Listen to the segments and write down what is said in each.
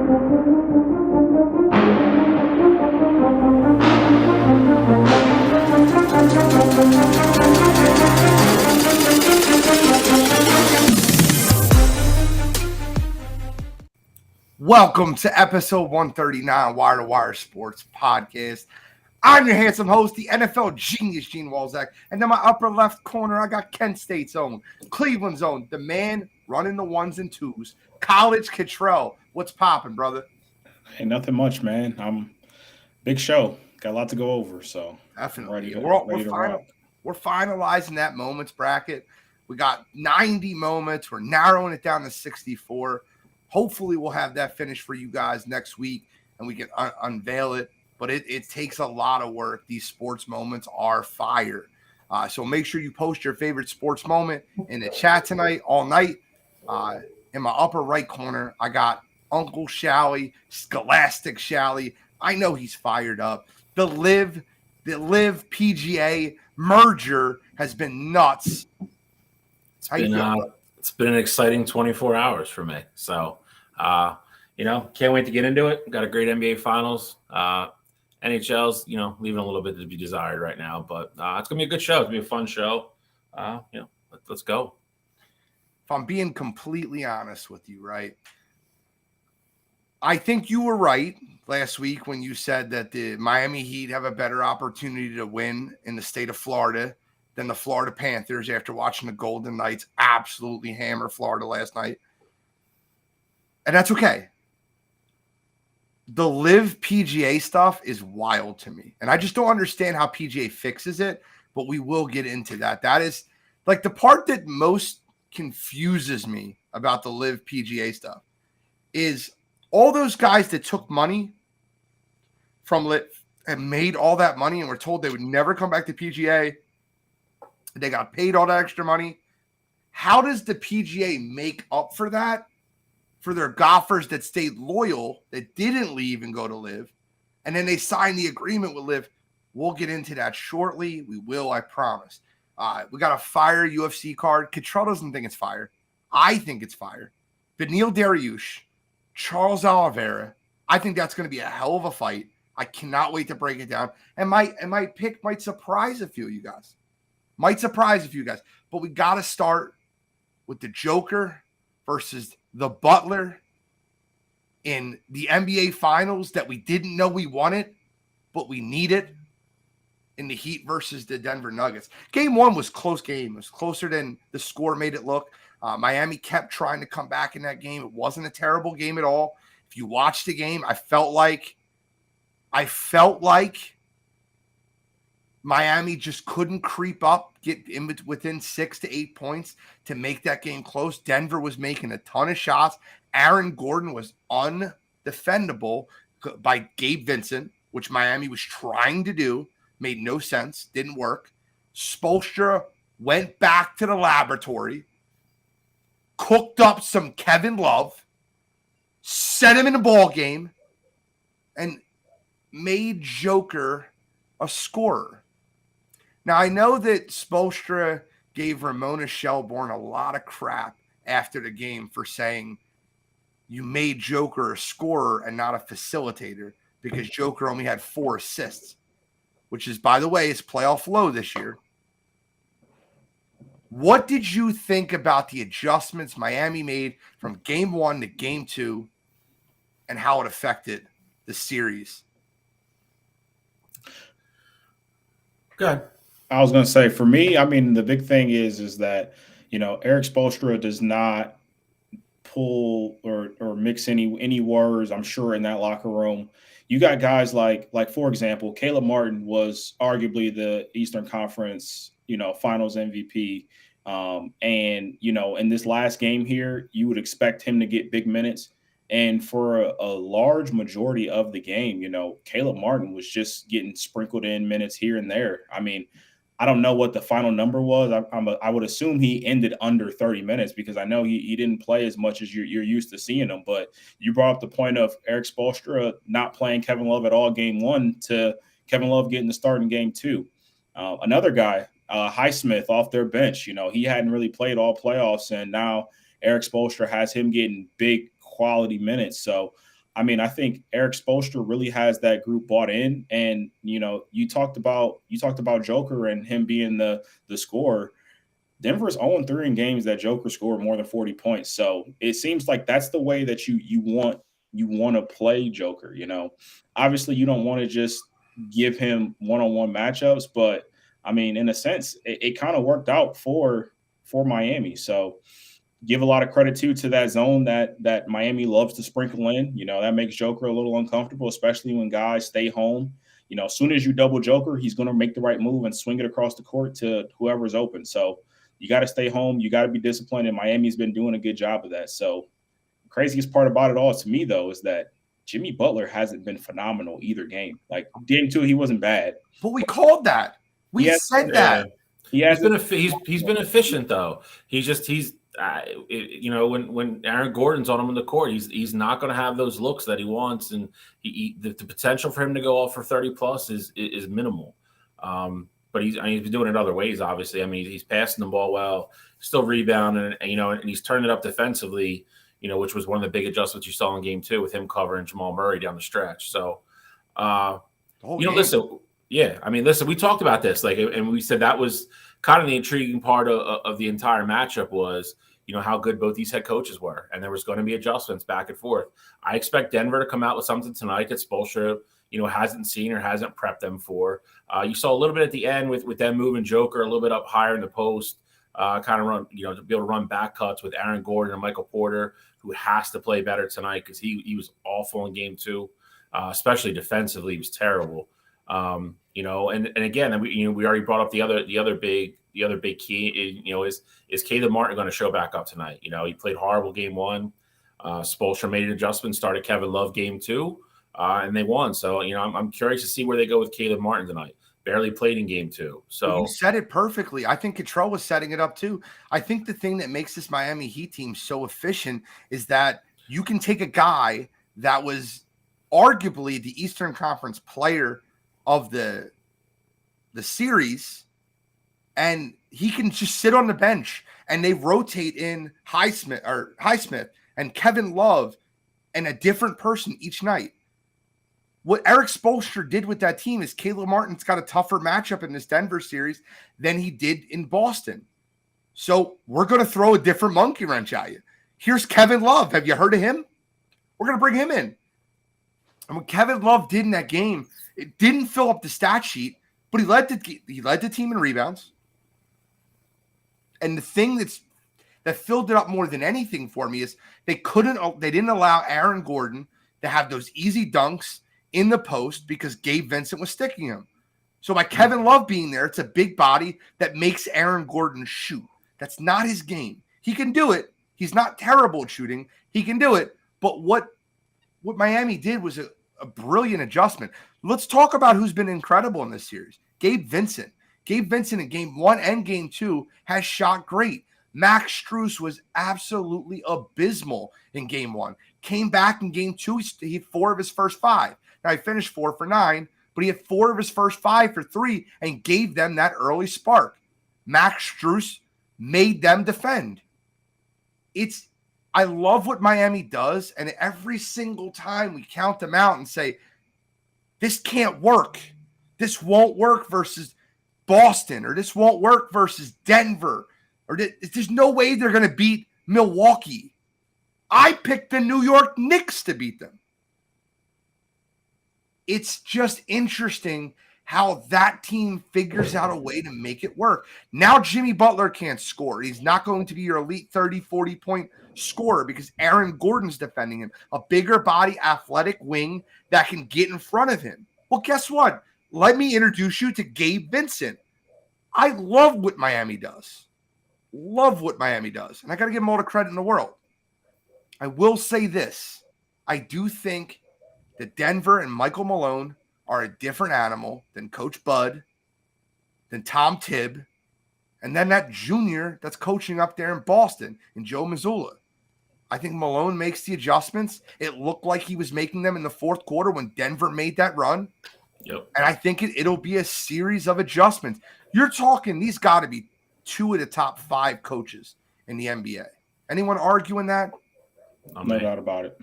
Welcome to episode 139 Wire to Wire Sports Podcast. I'm your handsome host, the NFL genius, Gene Walzak. And in my upper left corner, I got Kent State's own, Cleveland's own, the man running the ones and twos, College Cottrell. What's popping, brother? Hey, nothing much, man. Big show. Got a lot to go over, so definitely. We're finalizing that moments bracket. We got 90 moments. We're narrowing it down to 64. Hopefully, we'll have that finished for you guys next week, and we can unveil it. But it takes a lot of work. These sports moments are fire. So make sure you post your favorite sports moment in the chat tonight, all night. In my upper right corner, I got Uncle Shally, Scholastic Shally. I know he's fired up. The Live PGA merger has been nuts. It's been an exciting 24 hours for me. So, can't wait to get into it. Got a great NBA Finals. NHL's, leaving a little bit to be desired right now, but it's going to be a good show. It's going to be a fun show. Let's go. If I'm being completely honest with you, right? I think you were right last week when you said that the Miami Heat have a better opportunity to win in the state of Florida than the Florida Panthers after watching the Golden Knights absolutely hammer Florida last night. And that's okay. The Live PGA stuff is wild to me. And I just don't understand how PGA fixes it, but we will get into that. That is like the part that most confuses me about the Live PGA stuff is all those guys that took money from Live and made all that money and were told they would never come back to PGA. They got paid all that extra money. How does the PGA make up for that? For their golfers that stayed loyal, that didn't leave and go to Live, and then they signed the agreement with Live. We'll get into that shortly. We will, I promise. We got a fire UFC card. Cottrell doesn't think it's fire. I think it's fire. Beneil Dariush, Charles Oliveira. I think that's going to be a hell of a fight. I cannot wait to break it down. And my pick might surprise a few of you guys. But we got to start with the Joker versus the Butler in the NBA Finals that we didn't know we wanted, but we needed in the Heat versus the Denver Nuggets. Game one was close game. It was closer than the score made it look. Miami kept trying to come back in that game. It wasn't a terrible game at all. If you watched the game, I felt like Miami just couldn't creep up, get in within 6 to 8 points to make that game close. Denver was making a ton of shots. Aaron Gordon was undefendable by Gabe Vincent, which Miami was trying to do. Made no sense. Didn't work. Spoelstra went back to the laboratory, cooked up some Kevin Love, set him in the ball game, and made Joker a scorer. Now, I know that Spoelstra gave Ramona Shelburne a lot of crap after the game for saying you made Joker a scorer and not a facilitator because Joker only had 4 assists, which is, by the way, his playoff low this year. What did you think about the adjustments Miami made from game 1 to game 2 and how it affected the series? Good. I was going to say, for me, the big thing is that, Eric Spoelstra does not pull or mix any words, I'm sure, in that locker room. You got guys like for example, Caleb Martin was arguably the Eastern Conference, Finals MVP. In this last game here, you would expect him to get big minutes. And for a large majority of the game, Caleb Martin was just getting sprinkled in minutes here and there. I don't know what the final number was. I would assume he ended under 30 minutes because I know he didn't play as much as you're used to seeing him. But you brought up the point of Eric Spoelstra not playing Kevin Love at all game 1 to Kevin Love getting the start in game 2. Another guy, Highsmith, off their bench. He hadn't really played all playoffs, and now Eric Spoelstra has him getting big quality minutes. So I mean, I think Eric Spoelstra really has that group bought in. And, you know, you talked about Joker and him being the scorer. Denver's 0-3 in games that Joker scored more than 40 points. So it seems like that's the way that you want to play Joker. You know, obviously you don't want to just give him one-on-one matchups, but I mean, in a sense, it kind of worked out for Miami. So give a lot of credit to that zone that Miami loves to sprinkle in. You know, that makes Joker a little uncomfortable, especially when guys stay home. You know, as soon as you double Joker, he's going to make the right move and swing it across the court to whoever's open. So you got to stay home. You got to be disciplined, and Miami's been doing a good job of that. So the craziest part about it all to me, though, is that Jimmy Butler hasn't been phenomenal either game. Like game 2, he wasn't bad. But we called that. We said that. He's been efficient though. You know, when Aaron Gordon's on him in the court, he's not going to have those looks that he wants, and the potential for him to go off for 30 plus is minimal. But he's been doing it other ways. Obviously, I mean, he's passing the ball well, still rebounding, and you know, and he's turning it up defensively. You know, which was one of the big adjustments you saw in game 2 with him covering Jamal Murray down the stretch. So, listen, we talked about this, like, and we said that was kind of the intriguing part of the entire matchup was, you know, how good both these head coaches were, and there was going to be adjustments back and forth. I expect Denver to come out with something tonight that Spoelstra, you know, hasn't seen or hasn't prepped them for. You saw a little bit at the end with them moving Joker a little bit up higher in the post, kind of run, you know, to be able to run back cuts with Aaron Gordon and Michael Porter, who has to play better tonight because he was awful in game 2, especially defensively. He was terrible. You know, and again, we already brought up the other big key, you know, is Caleb Martin going to show back up tonight? You know, he played horrible game 1. Spoelstra made an adjustment, started Kevin Love game 2, and they won. So, you know, I'm curious to see where they go with Caleb Martin tonight. Barely played in game 2. So you said it perfectly. I think Cottrell was setting it up too. I think the thing that makes this Miami Heat team so efficient is that you can take a guy that was arguably the Eastern Conference player of the series, and he can just sit on the bench and they rotate in Highsmith and Kevin Love and a different person each night. What Eric Spoelstra did with that team is Caleb Martin's got a tougher matchup in this Denver series than he did in Boston. So we're going to throw a different monkey wrench at you. Here's Kevin Love. Have you heard of him? We're going to bring him in. And what Kevin Love did in that game, it didn't fill up the stat sheet, but he led the team in rebounds. And the thing that filled it up more than anything for me is they didn't allow Aaron Gordon to have those easy dunks in the post because Gabe Vincent was sticking him. So by Kevin Love being there, it's a big body that makes Aaron Gordon shoot. That's not his game. He can do it. He's not terrible at shooting. He can do it. But what Miami did was a brilliant adjustment. Let's talk about who's been incredible in this series. Gabe Vincent. Gabe Vincent in game 1 and game 2 has shot great. Max Strus was absolutely abysmal in game 1. Came back in game 2. He had 4 of his first 5. Now he finished 4 for 9, but he had 4 of his first 5 for 3 and gave them that early spark. Max Strus made them defend. I love what Miami does, and every single time we count them out and say, this can't work. This won't work versus Boston, or this won't work versus Denver, or there's no way they're going to beat Milwaukee. I picked the New York Knicks to beat them. It's just interesting how that team figures out a way to make it work. Now Jimmy Butler can't score. He's not going to be your elite 30, 40-point scorer because Aaron Gordon's defending him, a bigger body, athletic wing that can get in front of him. Well, guess what? Let me introduce you to Gabe Vincent. I love what Miami does. Love what Miami does. And I got to give them all the credit in the world. I will say this. I do think that Denver and Michael Malone are a different animal than Coach Bud, than Tom Tibb, and then that junior that's coaching up there in Boston, in Joe Mazzulla. I think Malone makes the adjustments. It looked like he was making them in the fourth quarter when Denver made that run. Yep. And I think it'll be a series of adjustments. You're talking, these got to be 2 of the top 5 coaches in the NBA. Anyone arguing that? No doubt about it.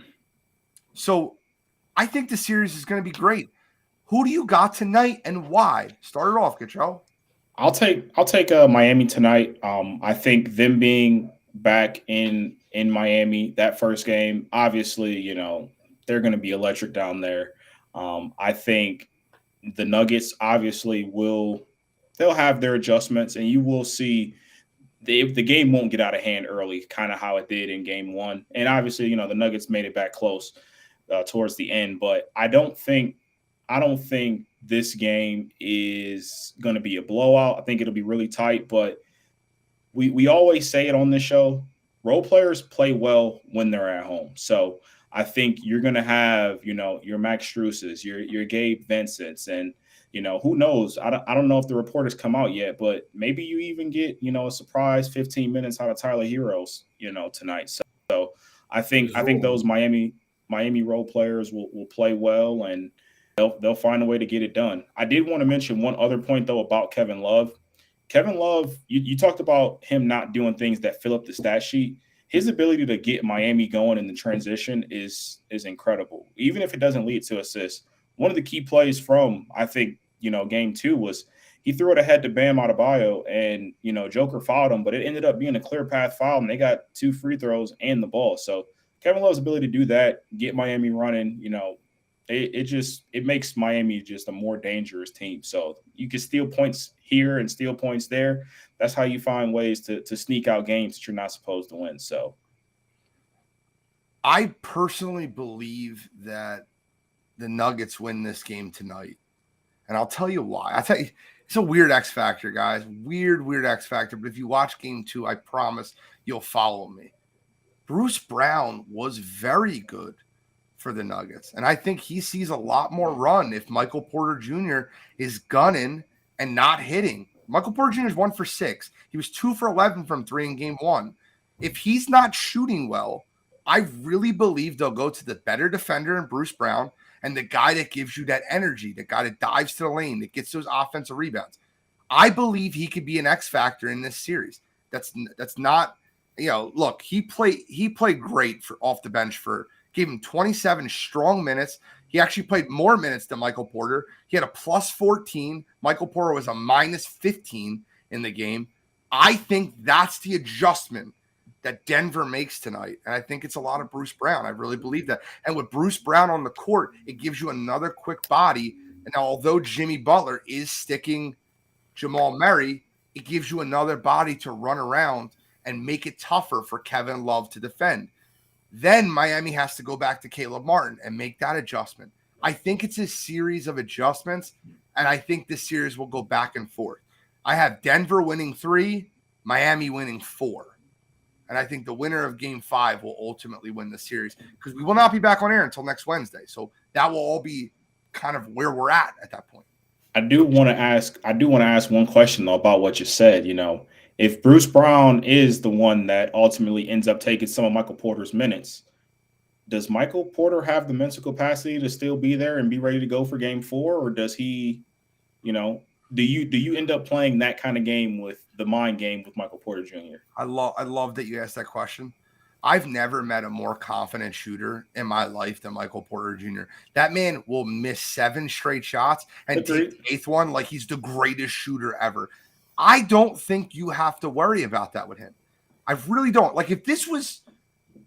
So I think the series is going to be great. Who do you got tonight and why? Start it off, Gatrell. I'll take Miami tonight. I think them being back in Miami, that first game, obviously, you know, they're going to be electric down there. I think the Nuggets obviously they'll have their adjustments, and you will see the game won't get out of hand early, kind of how it did in game one. And obviously, you know, the Nuggets made it back close towards the end, but I don't think this game is going to be a blowout. I think it'll be really tight, but we always say it on this show, role players play well when they're at home. So I think you're going to have, you know, your Max Struses, your Gabe Vincents, and, you know, who knows? I don't know if the report has come out yet, but maybe you even get, you know, a surprise 15 minutes out of Tyler Heroes, you know, tonight. So I think those Miami role players will play well, and they'll find a way to get it done. I did want to mention one other point, though, about Kevin Love. Kevin Love, you talked about him not doing things that fill up the stat sheet. His ability to get Miami going in the transition is incredible, even if it doesn't lead to assists. One of the key plays from, I think, you know, game two was he threw it ahead to Bam Adebayo, and, you know, Joker fouled him, but it ended up being a clear path foul, and they got 2 free throws and the ball. So Kevin Love's ability to do that, get Miami running, you know, it makes Miami just a more dangerous team. So you can steal points here and steal points there. That's how you find ways to sneak out games that you're not supposed to win. So I personally believe that the Nuggets win this game tonight. And I'll tell you why. I tell you, it's a weird X factor, guys. Weird X factor. But if you watch game 2, I promise you'll follow me. Bruce Brown was very good for the Nuggets. And I think he sees a lot more run if Michael Porter Jr. is gunning and not hitting. Michael Porter Jr. is 1 for 6. He was 2 for 11 from 3 in game 1. If he's not shooting well, I really believe they'll go to the better defender in Bruce Brown and the guy that gives you that energy, the guy that dives to the lane, that gets those offensive rebounds. I believe he could be an X factor in this series. That's not, you know, look, he played great for off the bench gave him 27 strong minutes. He actually played more minutes than Michael Porter. He had a plus 14. Michael Porter was a minus 15 in the game. I think that's the adjustment that Denver makes tonight. And I think it's a lot of Bruce Brown. I really believe that. And with Bruce Brown on the court, it gives you another quick body. And although Jimmy Butler is sticking Jamal Murray, it gives you another body to run around and make it tougher for Kevin Love to defend. Then Miami has to go back to Caleb Martin and make that adjustment. I think it's a series of adjustments, and I think this series will go back and forth. I have Denver winning 3, Miami winning 4. And I think the winner of game 5 will ultimately win the series, because we will not be back on air until next Wednesday. So that will all be kind of where we're at that point. I do want to ask one question, though, about what you said. You know, if Bruce Brown is the one that ultimately ends up taking some of Michael Porter's minutes, does Michael Porter have the mental capacity to still be there and be ready to go for game 4? Or does he, you know, do you end up playing that kind of game with the mind game with Michael Porter Jr.? I love that you asked that question. I've never met a more confident shooter in my life than Michael Porter Jr. That man will miss 7 straight shots and take the 8th one like he's the greatest shooter ever. I don't think you have to worry about that with him. I really don't. Like, if this was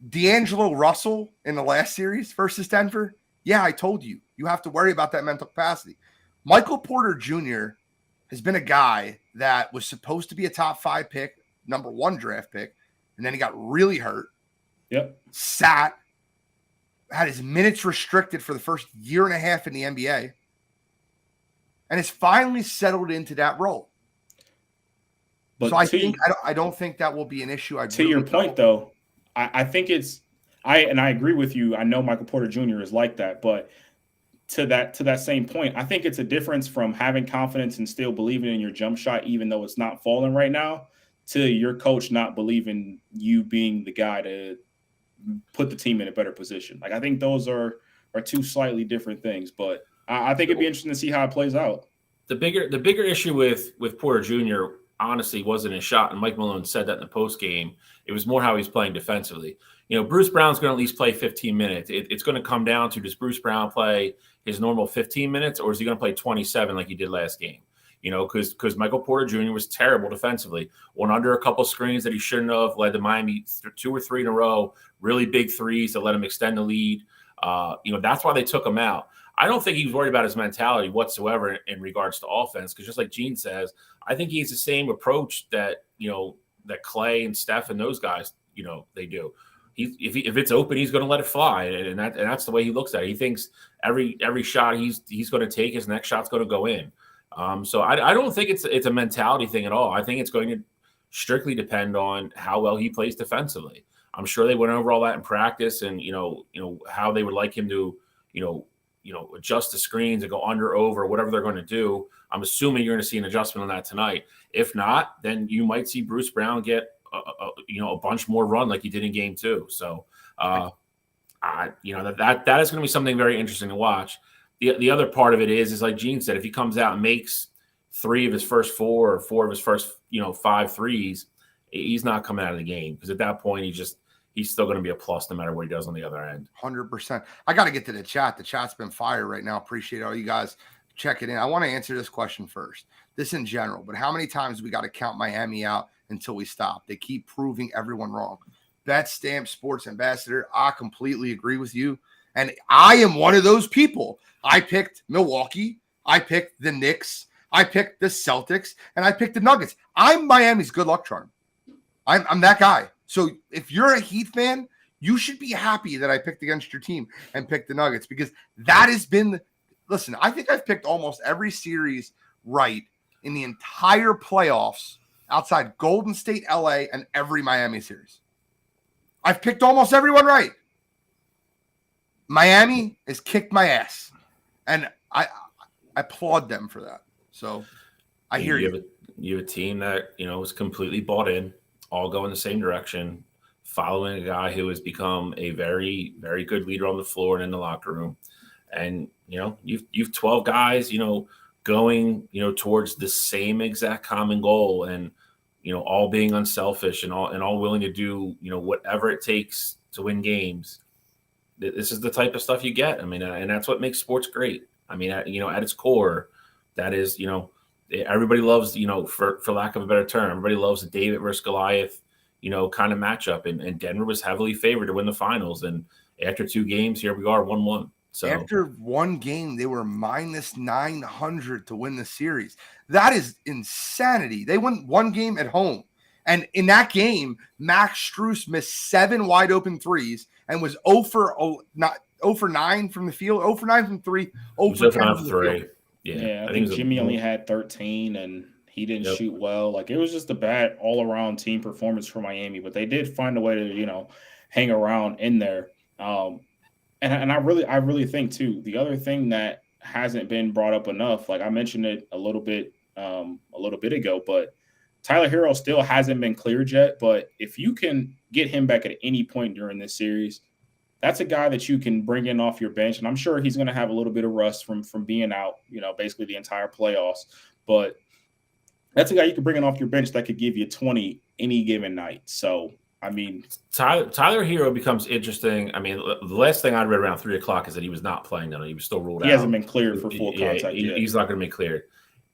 D'Angelo Russell in the last series versus Denver, yeah, I told you have to worry about that mental capacity. Michael Porter Jr. has been a guy that was supposed to be a top 5 pick, number 1 draft pick, and then he got really hurt. Yep. Sat, had his minutes restricted for the first year and a half in the NBA, and has finally settled into that role. But so I don't think that will be an issue. To your point, though, I think I agree with you. I know Michael Porter Jr. is like that, but to that same point, I think it's a difference from having confidence and still believing in your jump shot, even though it's not falling right now, to your coach not believing you being the guy to put the team in a better position. Like, I think those are 2 slightly different things, but I think it'd be interesting to see how it plays out. The bigger issue with Porter Jr., honestly wasn't his shot. And Mike Malone said that in the post game. It was more how he's playing defensively. Bruce Brown's going to at least play 15 minutes. It's going to come down to, does Bruce Brown play his normal 15 minutes, or is he going to play 27 like he did last game? Because Michael Porter Jr. was terrible defensively. Went under a couple screens that he shouldn't have, led to Miami 2 or 3 in a row, really big threes to let him extend the lead. That's why they took him out. I don't think he was worried about his mentality whatsoever in regards to offense, because just like Gene says, I think he has the same approach that Clay and Steph and those guys, they do. If it's open, he's going to let it fly, and that's the way he looks at it. He thinks every shot he's going to take, his next shot's going to go in. So I don't think it's a mentality thing at all. I think it's going to strictly depend on how well he plays defensively. I'm sure they went over all that in practice, and how they would like him to adjust the screens and go under, over, whatever they're going to do. I'm assuming you're going to see an adjustment on that tonight. If not, then you might see Bruce Brown get a bunch more run like he did in game 2. So that is going to be something very interesting to watch. The other part of it is like Gene said, if he comes out and makes 3 of his first 4 or 4 of his first 5 threes, he's not coming out of the game, because at that point he's still going to be a plus no matter what he does on the other end. 100%. I got to get to the chat. The chat's been fire right now. Appreciate all you guys checking in. I want to answer this question first. This in general, but how many times we got to count Miami out until we stop? They keep proving everyone wrong. Bet Stamp Sports Ambassador, I completely agree with you. And I am one of those people. I picked Milwaukee. I picked the Knicks. I picked the Celtics. And I picked the Nuggets. I'm Miami's good luck charm. I'm that guy. So if you're a Heat fan, you should be happy that I picked against your team and picked the Nuggets, because that has been – listen, I think I've picked almost every series right in the entire playoffs outside Golden State, LA, and every Miami series. I've picked almost everyone right. Miami has kicked my ass, and I applaud them for that. So I hear you. You have a team that, is completely bought in, all go in the same direction, following a guy who has become a very, very good leader on the floor and in the locker room. And, you've 12 guys, going, towards the same exact common goal, and, all being unselfish and all willing to do, whatever it takes to win games. This is the type of stuff you get. I mean, and that's what makes sports great. I mean, at its core, that is, everybody loves, for lack of a better term, everybody loves the David versus Goliath, kind of matchup. And Denver was heavily favored to win the finals. And after 2 games, here we are, 1-1. So after 1 game, they were minus 900 to win the series. That is insanity. They won 1 game at home. And in that game, Max Strus missed 7 wide open threes and was 0 for 9 from the field, 0 for 9 from 3, 0 for 10 from the field. Yeah, I think Jimmy only had 13, and he didn't shoot well. Like, it was just a bad all-around team performance for Miami, but they did find a way to, hang around in there. And I really think too, the other thing that hasn't been brought up enough, like I mentioned it a little bit ago, but Tyler Hero still hasn't been cleared yet. But if you can get him back at any point during this series, that's a guy that you can bring in off your bench. And I'm sure he's going to have a little bit of rust from being out, basically the entire playoffs. But that's a guy you can bring in off your bench that could give you 20 any given night. So, I mean, Tyler Hero becomes interesting. I mean, the last thing I read around 3:00 is that he was not playing tonight. He was still ruled out. He hasn't been cleared for full contact yet. He's not going to be cleared.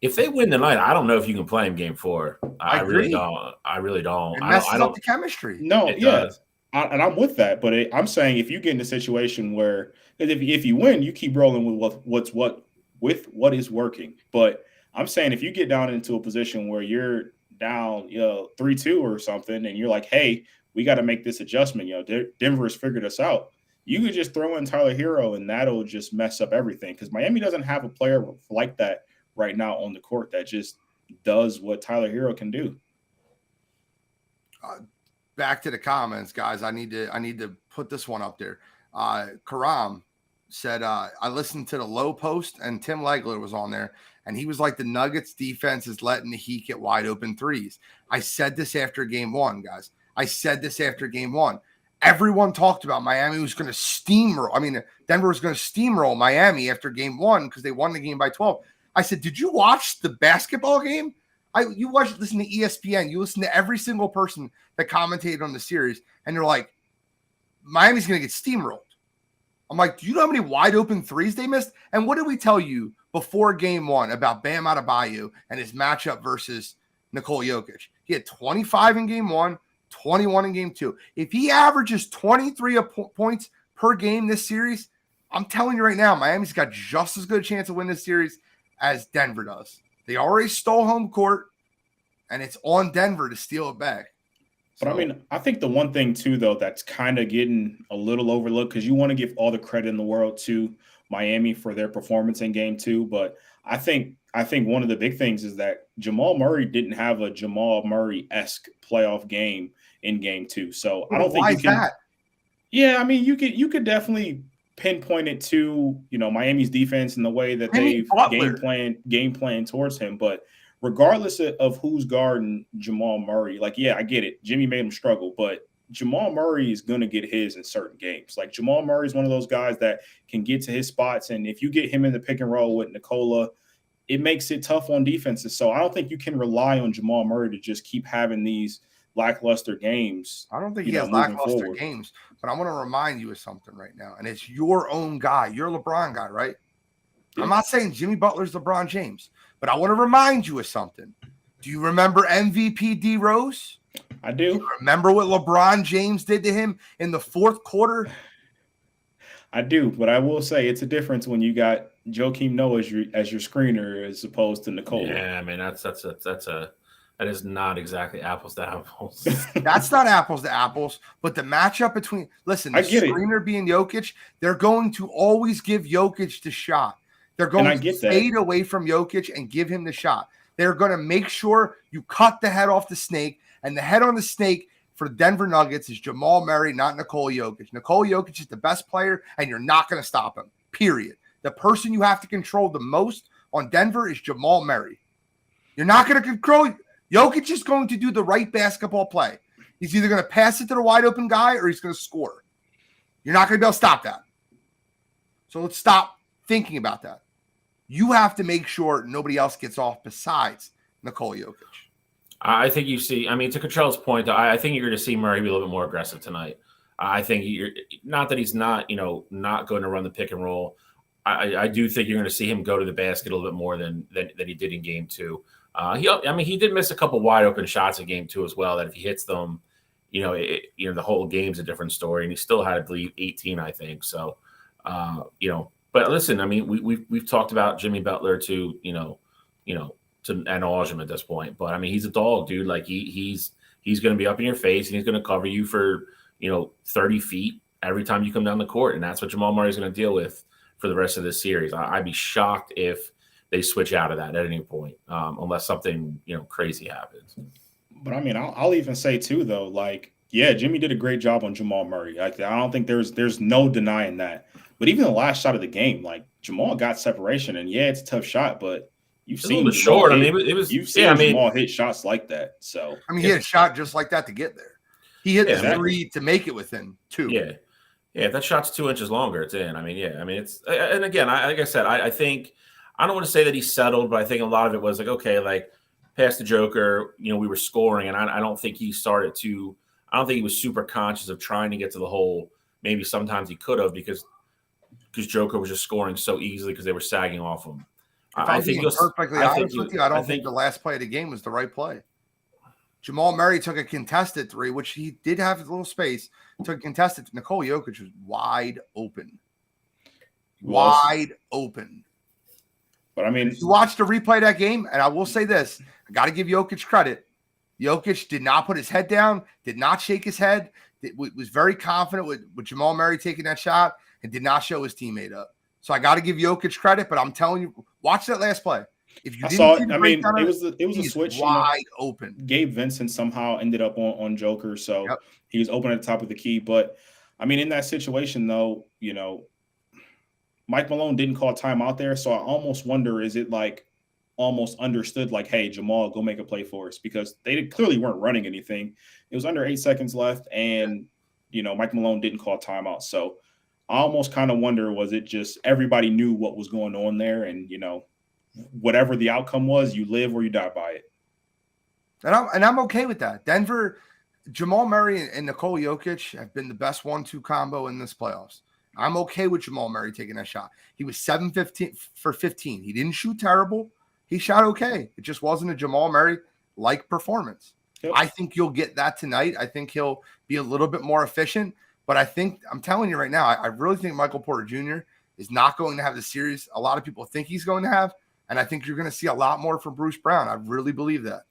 If they win tonight, I don't know if you can play him game 4. I really don't. It messes up the chemistry. No, it does. And I'm with that. But I'm saying if you get in a situation where if you win, you keep rolling with what is working. But I'm saying if you get down into a position where you're down, 3-2 or something, and you're like, hey, we got to make this adjustment. Denver has figured us out. You could just throw in Tyler Hero, and that'll just mess up everything, because Miami doesn't have a player like that right now on the court that just does what Tyler Hero can do. Back to the comments, guys. I need to put this one up there. Karam said, I listened to the low post, and Tim Legler was on there, and he was like, the Nuggets defense is letting the Heat get wide open threes. I said this after game 1, guys. Everyone talked about Miami was going to steamroll. I mean, Denver was going to steamroll Miami after game 1 because they won the game by 12. I said, did you watch the basketball game? You listen to ESPN, you listen to every single person that commentated on the series, and they're like, Miami's going to get steamrolled. I'm like, do you know how many wide open threes they missed? And what did we tell you before game one about Bam Adebayo and his matchup versus Nikola Jokic? He had 25 in game one, 21 in game two. If he averages 23 points per game this series, I'm telling you right now, Miami's got just as good a chance to win this series as Denver does. They already stole home court, and it's on Denver to steal it back. But I mean, I think the one thing too, though, that's kind of getting a little overlooked, because you want to give all the credit in the world to Miami for their performance in game two. But I think one of the big things is that Jamal Murray didn't have a Jamal Murray-esque playoff game in game two. So I don't think you can. That? Yeah, I mean, you could definitely pinpoint it to, Miami's defense and the way that they've game plan towards him. But regardless of who's guarding Jamal Murray, I get it. Jimmy made him struggle, but Jamal Murray is going to get his in certain games. Like, Jamal Murray is one of those guys that can get to his spots. And if you get him in the pick and roll with Nikola, it makes it tough on defenses. So I don't think you can rely on Jamal Murray to just keep having these lackluster games. I don't think he has lackluster games, but I want to remind you of something right now. And it's your own guy. You're a LeBron guy, right? Yeah. I'm not saying Jimmy Butler's LeBron James, but I want to remind you of something. Do you remember MVP D Rose? I do. You remember what LeBron James did to him in the fourth quarter? I do, but I will say it's a difference when you got Joakim Noah as your screener as opposed to Nikola. Yeah, I mean that is not exactly apples to apples. That's not apples to apples, but the matchup between the screener being Jokic, they're going to always give Jokic the shot. They're going to fade away from Jokic and give him the shot. They're going to make sure you cut the head off the snake, and the head on the snake for the Denver Nuggets is Jamal Murray, not Nikola Jokic. Nikola Jokic is the best player, and you're not going to stop him, period. The person you have to control the most on Denver is Jamal Murray. You're not going to control – Jokic is going to do the right basketball play. He's either going to pass it to the wide open guy or he's going to score. You're not going to be able to stop that. So let's stop thinking about that. You have to make sure nobody else gets off besides Nikola Jokic. I think you see, I mean, to Cottrell's point, I think you're going to see Murray be a little bit more aggressive tonight. I think not that he's not going to run the pick and roll. I do think you're going to see him go to the basket a little bit more than he did in game two. He did miss a couple wide open shots in game two as well, that if he hits them, the whole game's a different story, and he still had, I believe, 18, I think. So, but listen, I mean, we've talked about Jimmy Butler to ad nauseum at this point, but I mean, he's a dog, dude. Like he's going to be up in your face, and he's going to cover you for 30 feet every time you come down the court, and that's what Jamal Murray is going to deal with for the rest of this series. I'd be shocked if they switch out of that at any point, unless something crazy happens. But I mean, I'll even say too, though, Jimmy did a great job on Jamal Murray. I don't think there's no denying that. But even the last shot of the game, Jamal got separation, and it's a tough shot, but you've seen it short. Jamal hit shots like that. So he had a shot just like that to get there. He hit the three to make it within two. Yeah. Yeah, if that shot's 2 inches longer, it's in. I mean, it's – and again, like I said, I think – I don't want to say that he settled, but I think a lot of it was past the Joker, we were scoring, and I don't think he started to – I don't think he was super conscious of trying to get to the hole. Maybe sometimes he could have because Joker was just scoring so easily because they were sagging off him. I think perfectly honest with you, I don't think the last play of the game was the right play. Jamal Murray took a contested three, which he did have a little space. Took a contested. Nikola Jokic was wide open. Wide open. But I mean, if you watch the replay of that game, and I will say this, I got to give Jokic credit. Jokic did not put his head down, did not shake his head, was very confident with Jamal Murray taking that shot, and did not show his teammate up. So I got to give Jokic credit, but I'm telling you, watch that last play. If you it was a switch wide open. Gabe Vincent somehow ended up on Joker, so he was open at the top of the key. But I mean, in that situation, though, Mike Malone didn't call timeout there, so I almost wonder, is it almost understood, hey, Jamal, go make a play for us, because they clearly weren't running anything. It was under 8 seconds left, and Mike Malone didn't call timeout, so I almost kind of wonder, was it just everybody knew what was going on there, and whatever the outcome was, you live or you die by it. And I'm okay with that. Denver, Jamal Murray and Nikola Jokic have been the best 1-2 combo in this playoffs. I'm okay with Jamal Murray taking that shot. He was 7-15 for 15. He didn't shoot terrible. He shot okay. It just wasn't a Jamal Murray-like performance. Yep. I think you'll get that tonight. I think he'll be a little bit more efficient. But I'm telling you right now, I really think Michael Porter Jr. is not going to have the series a lot of people think he's going to have. And I think you're going to see a lot more from Bruce Brown. I really believe that.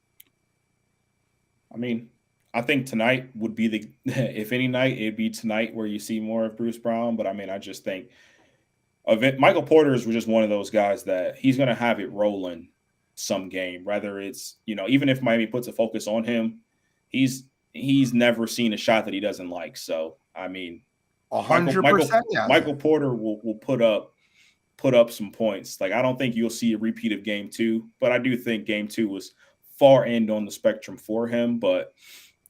I mean, I think tonight would be if any night, it'd be tonight where you see more of Bruce Brown. But I mean, I just think Michael Porter is just one of those guys that he's going to have it rolling some game, whether it's, even if Miami puts a focus on him, he's never seen a shot that he doesn't like. So, I mean, 100%. Michael Porter will put up some points. Like, I don't think you'll see a repeat of game 2, but I do think game 2 was far end on the spectrum for him. But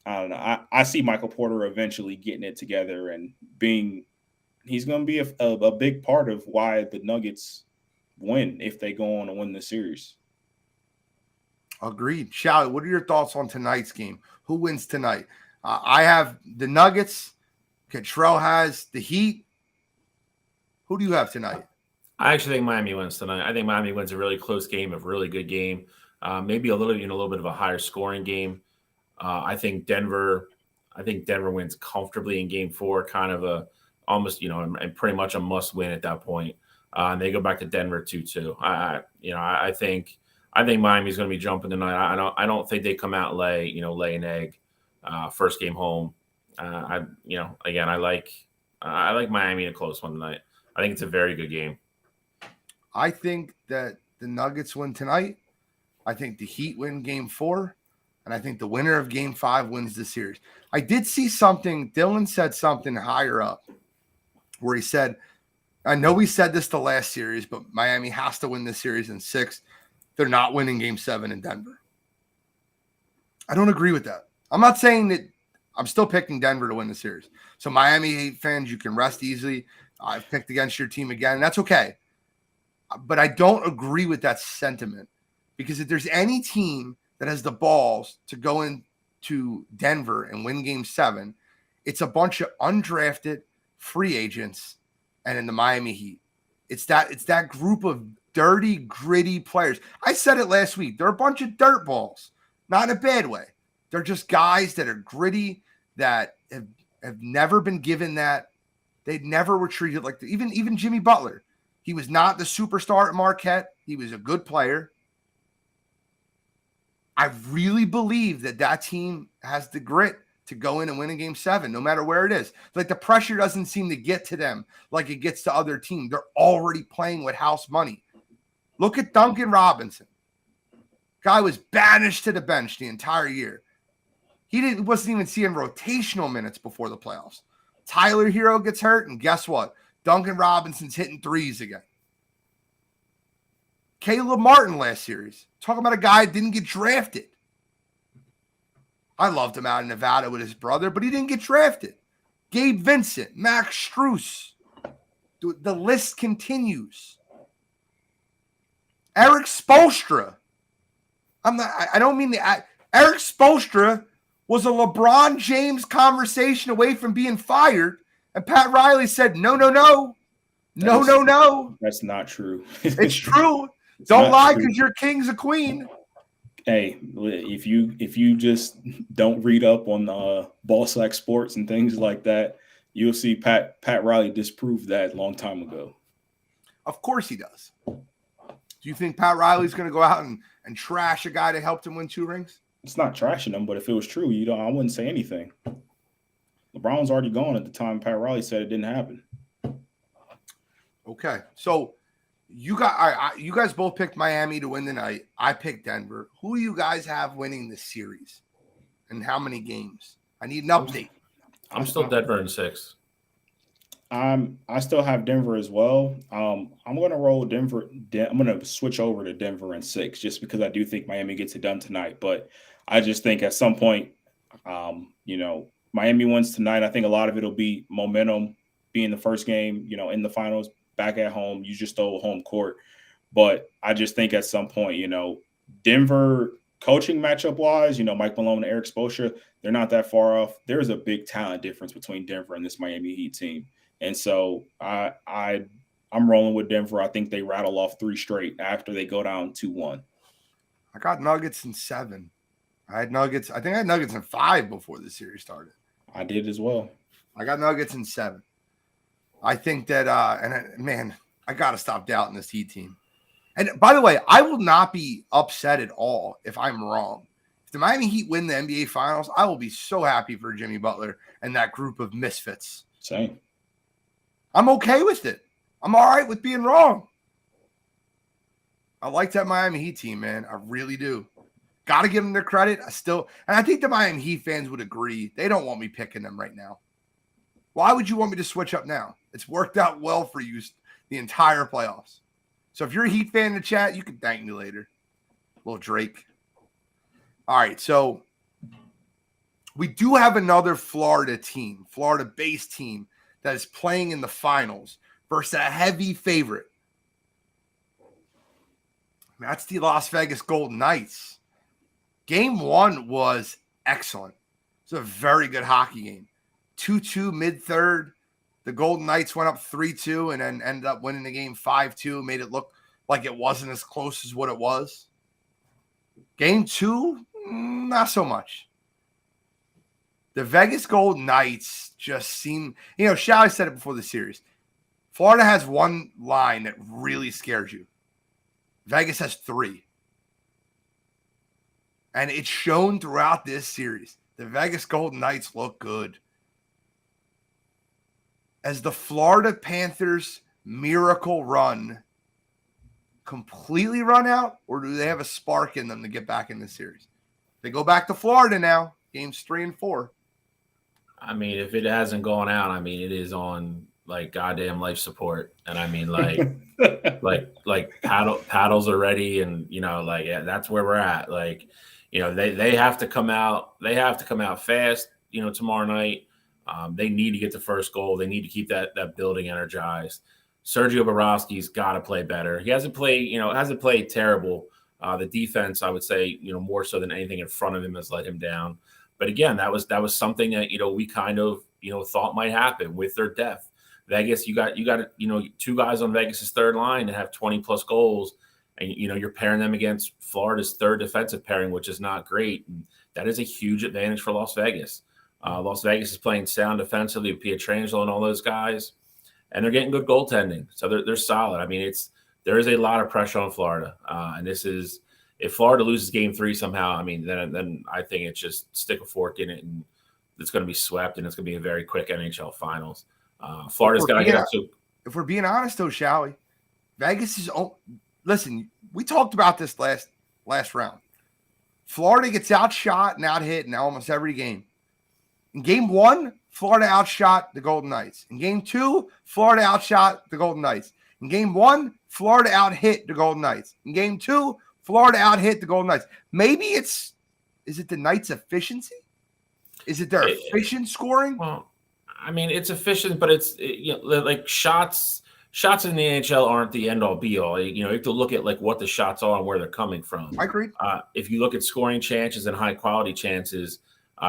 I don't know. I see Michael Porter eventually getting it together and he's going to be a big part of why the Nuggets win if they go on to win the series. Agreed. Shally, what are your thoughts on tonight's game? Who wins tonight? I have the Nuggets. Cantrell has the Heat. Who do you have tonight? I actually think Miami wins tonight. I think Miami wins a really close game, a really good game. Maybe a little bit of a higher scoring game. I think Denver wins comfortably in game 4, kind of a almost, and pretty much a must win at that point. And they go back to Denver 2-2. I think Miami's going to be jumping tonight. I don't think they come out and lay an egg first game home. Again, I like Miami in a close one tonight. I think it's a very good game. I think that the Nuggets win tonight. I think the Heat win game 4. And I think the winner of game 5 wins the series. I did see something. Dylan said something higher up where he said, I know we said this the last series, but Miami has to win this series in 6. They're not winning game 7 in Denver. I don't agree with that. I'm not saying that. I'm still picking Denver to win the series. So Miami Heat fans, you can rest easily. I've picked against your team again, and that's okay. But I don't agree with that sentiment because if there's any team that has the balls to go into Denver and win game 7, it's a bunch of undrafted free agents and in the Miami Heat. It's that group of dirty, gritty players. I said it last week. They're a bunch of dirt balls, not in a bad way. They're just guys that are gritty, that have never been given that. They never were treated like even Jimmy Butler. He was not the superstar at Marquette. He was a good player. I really believe that team has the grit to go in and win in game 7, no matter where it is. Like the pressure doesn't seem to get to them like it gets to other teams. They're already playing with house money. Look at Duncan Robinson. Guy was banished to the bench the entire year. He wasn't even seeing rotational minutes before the playoffs. Tyler Hero gets hurt, and guess what? Duncan Robinson's hitting threes again. Caleb Martin last series. Talking about a guy that didn't get drafted. I loved him out in Nevada with his brother, but he didn't get drafted. Gabe Vincent, Max Strus. The list continues. Eric Spoelstra. I don't mean Eric Spoelstra was a LeBron James conversation away from being fired, and Pat Riley said, no. That's not true. It's true. Don't lie because your king's a queen. Hey, if you just don't read up on Ballsack Sports and things like that, you'll see Pat Riley disproved that a long time ago. Of course he does. Do you think Pat Riley's going to go out and trash a guy that helped him win 2 rings? It's not trashing him, but if it was true, I wouldn't say anything. LeBron was already gone at the time Pat Riley said it didn't happen. Okay, so you guys both picked Miami to win tonight. I picked Denver. Who do you guys have winning this series, and how many games? I need an update. I'm still Denver in 6. I still have Denver as well. I'm going to roll Denver. I'm going to switch over to Denver in 6 just because I do think Miami gets it done tonight. But I just think at some point, Miami wins tonight. I think a lot of it will be momentum, being the first game, in the finals, back at home. You just stole home court. But I just think at some point, Denver coaching matchup wise, Mike Malone and Eric Spoelstra, they're not that far off. There's a big talent difference between Denver and this Miami Heat team. And so I'm rolling with Denver. I think they rattle off 3 straight after they go down 2-1. I got Nuggets in 7. I think I had Nuggets in 5 before the series started. I did as well. I got Nuggets in 7. I think that, I got to stop doubting this Heat team. And by the way, I will not be upset at all if I'm wrong. If the Miami Heat win the NBA Finals, I will be so happy for Jimmy Butler and that group of misfits. Same. I'm okay with it. I'm all right with being wrong. I like that Miami Heat team, man. I really do. Got to give them their credit. And I think the Miami Heat fans would agree. They don't want me picking them right now. Why would you want me to switch up now? It's worked out well for you the entire playoffs. So if you're a Heat fan in the chat, you can thank me later. Little Drake. All right, so we do have another Florida-based team that is playing in the finals versus a heavy favorite. That's the Las Vegas Golden Knights. Game 1 was excellent. It was a very good hockey game. 2-2 mid-third. The Golden Knights went up 3-2 and then ended up winning the game 5-2. Made it look like it wasn't as close as what it was. Game 2, not so much. The Vegas Golden Knights just seem, Shally said it before the series. Florida has one line that really scares you. Vegas has 3. And it's shown throughout this series. The Vegas Golden Knights look good. As the Florida Panthers miracle run completely run out, or do they have a spark in them to get back in the series? They go back to Florida now, games 3 and 4. I mean, if it hasn't gone out, I mean, it is on like goddamn life support. And I mean, like paddles are ready, and that's where we're at. Like, they have to come out. They have to come out fast. Tomorrow night, they need to get the first goal. They need to keep that building energized. Sergio Bobrovsky's got to play better. He hasn't played terrible. The defense, I would say, more so than anything in front of him has let him down. But again, that was something that we kind of thought might happen with their depth. Vegas, you got 2 guys on Vegas's third line that have 20 plus goals, and you're pairing them against Florida's third defensive pairing, which is not great. And that is a huge advantage for Las Vegas. Las Vegas is playing sound defensively with Pietrangelo and all those guys, and they're getting good goaltending, so they're solid. I mean, there is a lot of pressure on Florida, and this is. If Florida loses game 3 somehow, I mean, then I think it's just stick a fork in it, and it's going to be swept, and it's going to be a very quick NHL Finals. Florida's got to get up to. If we're being honest, though, Shally, Vegas is. Listen, we talked about this last round. Florida gets outshot and out-hit in almost every game. In game 1, Florida outshot the Golden Knights. In game 2, Florida outshot the Golden Knights. In game 1, Florida out-hit the Golden Knights. In game 2, Florida out-hit the Golden Knights. Maybe is it the Knights' efficiency? Is it their efficient scoring? Well, I mean, it's efficient, but it's like shots in the NHL aren't the end all be all. You have to look at like what the shots are and where they're coming from. I agree. If you look at scoring chances and high quality chances,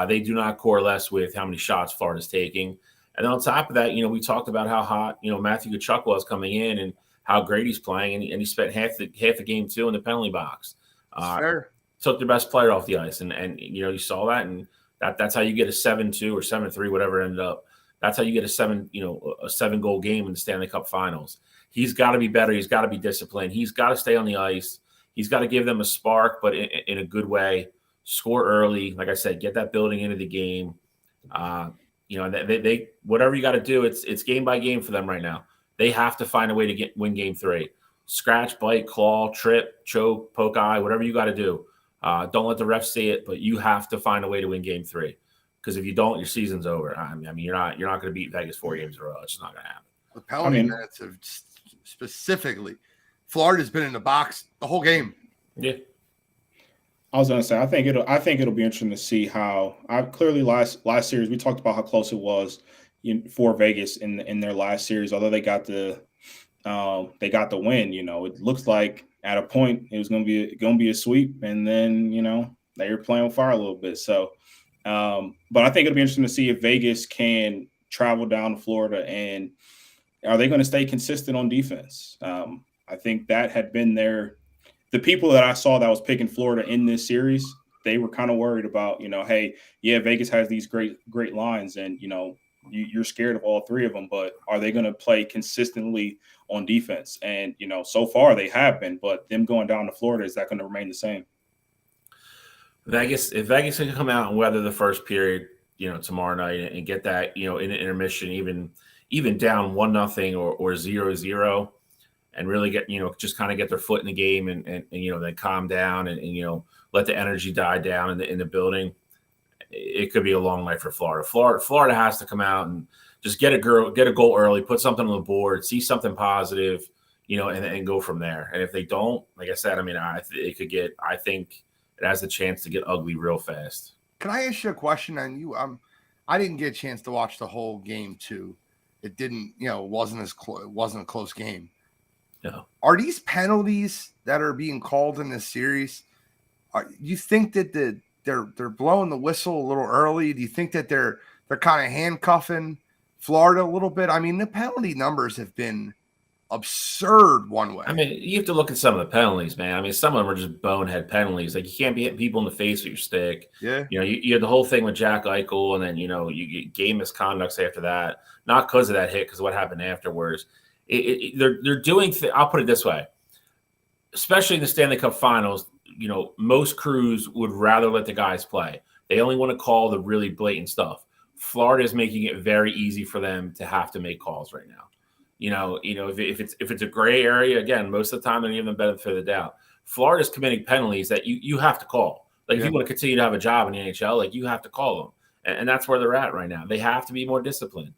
they do not correlate with how many shots Florida's taking. And then on top of that, we talked about how hot Matthew Tkachuk was coming in and how great he's playing, and he spent half the game 2 in the penalty box. Fair. Took the best player off the ice, and you saw that, and that's how you get a 7-2 or 7-3, whatever it ended up. That's how you get a 7-goal game in the Stanley Cup Finals. He's got to be better. He's got to be disciplined. He's got to stay on the ice. He's got to give them a spark, but in a good way. Score early, like I said, get that building into the game. They whatever you got to do, it's game by game for them right now. They have to find a way to win game 3. Scratch, bite, claw, trip, choke, poke eye, whatever you got to do. Don't let the refs see it, but you have to find a way to win game 3. Because if you don't, your season's over. I mean, you're not going to beat Vegas 4 games in a row. It's just not going to happen. The penalty minutes have specifically, Florida's been in the box the whole game. Yeah. I was going to say, I think it'll be interesting to see how. Clearly last series we talked about how close it was for Vegas in their last series. Although they got the win, it looks like at a point it was going to be a sweep, and then they were playing with fire a little bit. So, but I think it'll be interesting to see if Vegas can travel down to Florida, and are they going to stay consistent on defense? I think that had been the people that I saw that was picking Florida in this series, they were kind of worried about, hey, yeah, Vegas has these great lines, and you're scared of all three of them, but are they going to play consistently on defense? And so far they have been, but them going down to Florida, is that going to remain the same? If Vegas can come out and weather the first period, tomorrow night, and get that, in an intermission, even down 1-0 or 0-0, and really get, just kind of get their foot in the game, and then calm down and let the energy die down in the building, it could be a long night for Florida. Florida has to come out and just get a goal early, put something on the board, see something positive, and go from there. And if they don't, like I said, I think it has the chance to get ugly real fast. Can I ask you a question on you? I didn't get a chance to watch the whole game too. It didn't, it wasn't a close game. No. Are these penalties that are being called in this series? You think that they're blowing the whistle a little early? Do you think that they're kind of handcuffing Florida a little bit? The penalty numbers have been absurd one way. You have to look at some of the penalties, man. Some of them are just bonehead penalties. Like, you can't be hitting people in the face with your stick. Yeah. You had the whole thing with Jack Eichel, and then, you get game misconducts after that. Not because of that hit, because of what happened afterwards. They're doing I'll put it this way. Especially in the Stanley Cup Finals, most crews would rather let the guys play. They only want to call the really blatant stuff. Florida is making it very easy for them to have to make calls right now. If it's a gray area, again, most of the time they're giving them benefit of the doubt. Florida's committing penalties that you have to call. Like, if you want to continue to have a job in the NHL, like, you have to call them, and that's where they're at right now. They have to be more disciplined.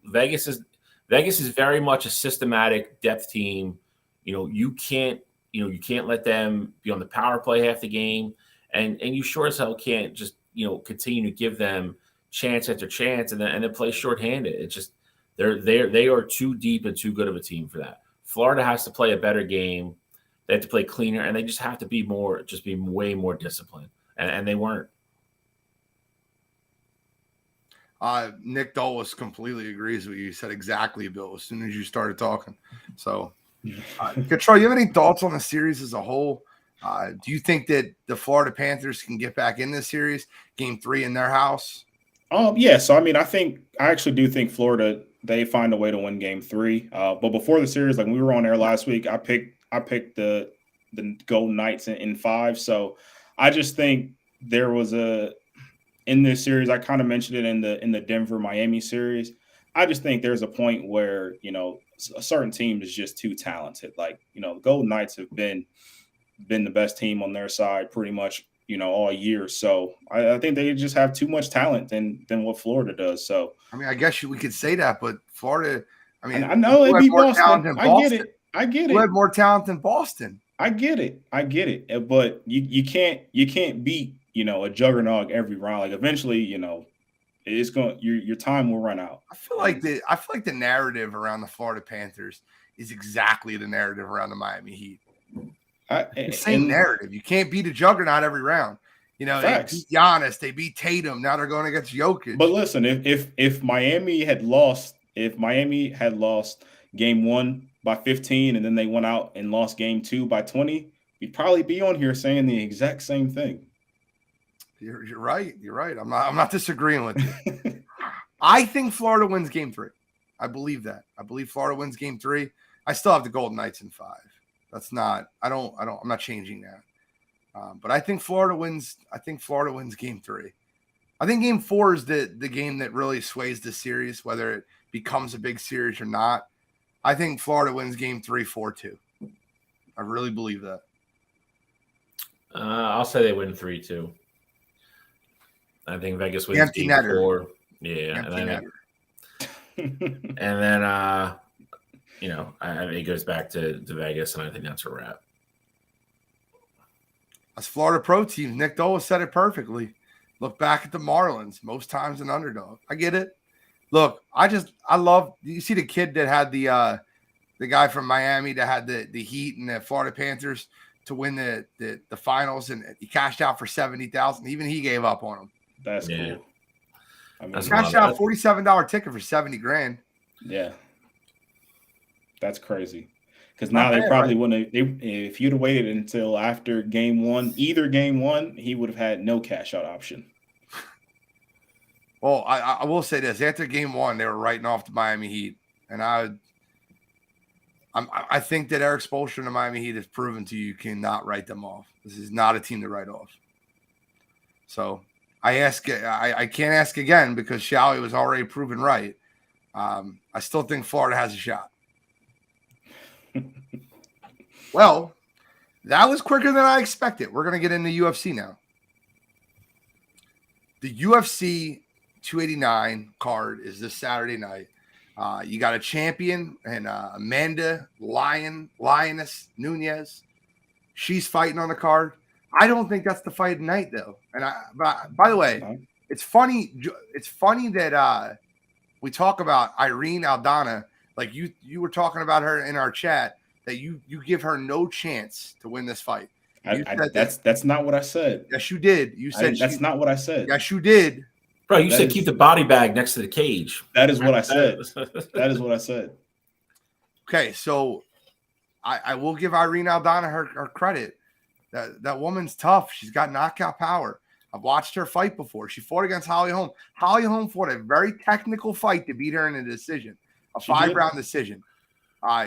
Vegas is very much a systematic depth team. You can't let them be on the power play half the game, and you sure as hell can't just continue to give them chance after chance and then play shorthanded. It's just they are too deep and too good of a team for that. Florida has to play a better game. They have to play cleaner, and they just have to be way more disciplined, and they weren't. Nick Dulles completely agrees with you. He said exactly, Bill, as soon as you started talking. So, Control, you have any thoughts on the series as a whole? Do you think that the Florida Panthers can get back in this series, Game 3 in their house? Yeah. So, I actually do think Florida, they find a way to win Game 3. But before the series, like we were on air last week, I picked the Golden Knights in 5. So I just think there was in this series, I kind of mentioned it in the Denver Miami series. I just think there's a point where a certain team is just too talented. Like, the Golden Knights have been the best team on their side pretty much all year. So I think they just have too much talent than what Florida does. So I guess we could say that, but Florida, I know they beat Boston. I get it. Who had more talent than Boston? I get it. But you can't beat a juggernaut every round. Like, eventually, it's going your time will run out. I feel like the narrative around the Florida Panthers is exactly the narrative around the Miami Heat. Same narrative. You can't beat a juggernaut every round. They beat Giannis, they beat Tatum. Now they're going against Jokic. But listen, if Miami had lost Game 1 by 15, and then they went out and lost Game 2 by 20, we'd probably be on here saying the exact same thing. You're right. I'm not disagreeing with you. I think Florida wins Game 3. I believe that. I believe Florida wins Game 3. I still have the Golden Knights in 5. I'm not changing that. But I think Florida wins. I think Florida wins Game 3. I think Game 4 is the game that really sways the series, whether it becomes a big series or not. I think Florida wins Game 3, 4-2. I really believe that. I'll say they win 3-2. I think Vegas wins Empty Game netter. 4. Yeah, and then it goes back to Vegas, and I think that's a wrap. As Florida pro teams, Nick Dole said it perfectly. Look back at the Marlins, most times an underdog. I get it. Look, I love. You see the kid that had the the guy from Miami that had the Heat and the Florida Panthers to win the finals, and he cashed out for $70,000. Even he gave up on him. That's cool. I mean, That's Cashed out $47 ticket for $70,000. Yeah, that's crazy. Because now they probably wouldn't have. If you'd have waited until after game one, either game one, he would have had no cash out option. Well, I will say this: after game one, they were writing off the Miami Heat, and I think that Eric Spoelstra and the Miami Heat has proven to you cannot write them off. This is not a team to write off. So I can't ask again because Shally was already proven right. I still think Florida has a shot. Well, that was quicker than I expected. We're going to get into UFC now. The UFC 289 card is this Saturday night. You got a champion and Amanda Lioness Nunez. She's fighting on the card. I don't think that's the fight of the night, though. And by the way, it's funny. It's funny that we talk about Irene Aldana. Like you were talking about her in our chat, that you give her no chance to win this fight. That's not what I said. Yes, you did. You said that's not what I said. Yes, you did. Bro, you said keep the body bag next to the cage. That is what I said. That is what I said. Okay, so I will give Irene Aldana her credit. That woman's tough. She's got knockout power. I've watched her fight before. She fought against Holly Holm. Holly Holm fought a very technical fight to beat her in a decision, a 5-round decision.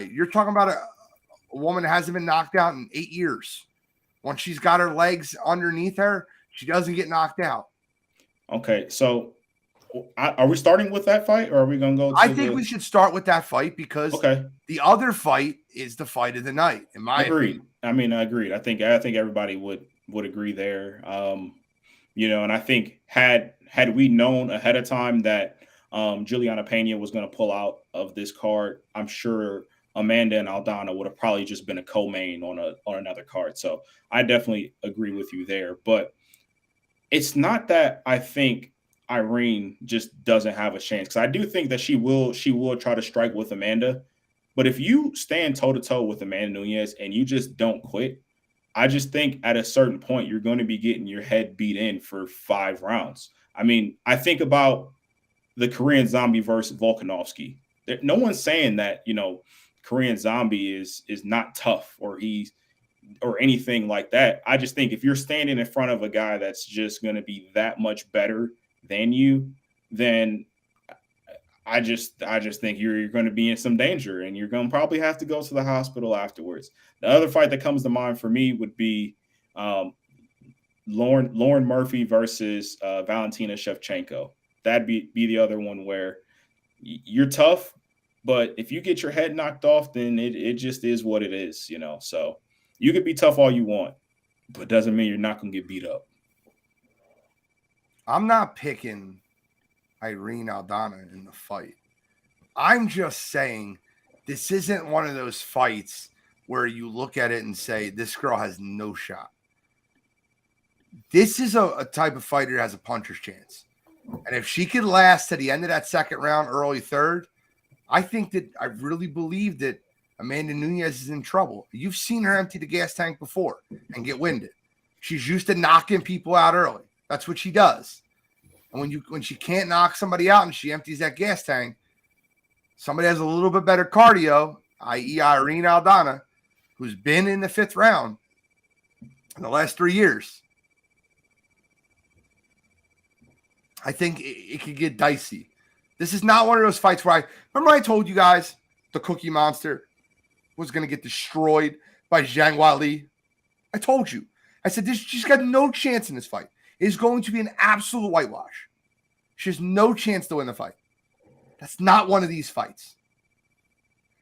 You're talking about a woman that hasn't been knocked out in 8 years. Once she's got her legs underneath her, she doesn't get knocked out. Okay, so are we starting with that fight, or are we going to go? I think we should start with that fight because the other fight is the fight of the night. In my opinion. I mean, I agreed. I think everybody would agree there. And I think had we known ahead of time that Juliana Pena was going to pull out of this card, I'm sure Amanda and Aldana would have probably just been a co-main on another card. So I definitely agree with you there. But it's not that I think Irene just doesn't have a chance, because I do think that she will try to strike with Amanda. But if you stand toe-to-toe with Amanda Nunez and you just don't quit, I just think at a certain point you're going to be getting your head beat in for 5 rounds. I mean, I think about the Korean Zombie versus Volkanovski. No one's saying that, Korean Zombie is not tough or anything like that. I just think if you're standing in front of a guy that's just going to be that much better than you, then I just think you're going to be in some danger, and you're going to probably have to go to the hospital afterwards. The other fight that comes to mind for me would be Lauren Murphy versus Valentina Shevchenko. That'd be the other one where you're tough, but if you get your head knocked off, then it just is what it is, So you could be tough all you want, but doesn't mean you're not going to get beat up. I'm not picking Irene Aldana in the fight. I'm just saying this isn't one of those fights where you look at it and say, this girl has no shot. This is a type of fighter that has a puncher's chance. And if she could last to the end of that second round, early third, I really believe that Amanda Nunez is in trouble. You've seen her empty the gas tank before and get winded. She's used to knocking people out early. That's what she does. And when she can't knock somebody out and she empties that gas tank, somebody has a little bit better cardio, i.e. Irene Aldana, who's been in the 5th round in the last 3 years. I think it could get dicey. This is not one of those fights where remember I told you guys the Cookie Monster was going to get destroyed by Zhang Weili. I told you. I said, she's got no chance in this fight. It is going to be an absolute whitewash. She has no chance to win the fight. That's not one of these fights.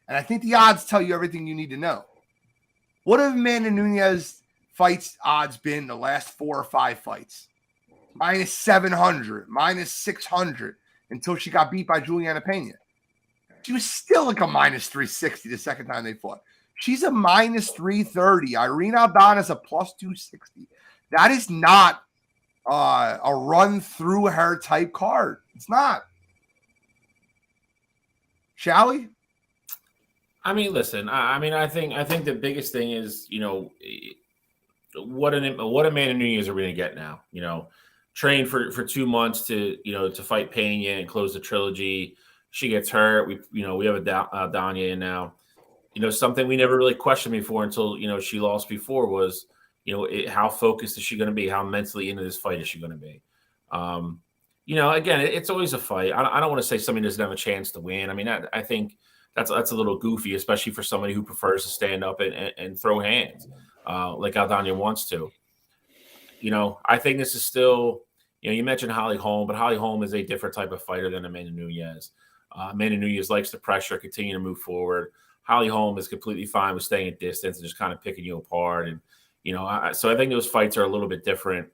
And I think the odds tell you everything you need to know. What have Amanda Nunez fights odds been the last 4 or 5 fights? Minus 700, minus 600 until she got beat by Juliana Pena. She was still like a minus 360 the second time they fought. She's a minus 330. Irene Aldana is a plus 260. That is not a run through her type card. It's not. Shall we? I mean, listen. I mean, I think the biggest thing is, what Amanda Nunez are we going to get now? Train for 2 months to fight Pena and close the trilogy. She gets hurt. We have a Danya in now. Something we never really questioned before until she lost before was how focused is she going to be? How mentally into this fight is she going to be? Again, it's always a fight. I don't want to say somebody doesn't have a chance to win. I mean, I think that's a little goofy, especially for somebody who prefers to stand up and throw hands, like Aldana wants to. I think this is still, you mentioned Holly Holm, but Holly Holm is a different type of fighter than Amanda Nunez. Amanda Nunez likes the pressure, continue to move forward. Holly Holm is completely fine with staying at distance and just kind of picking you apart. And, so I think those fights are a little bit different.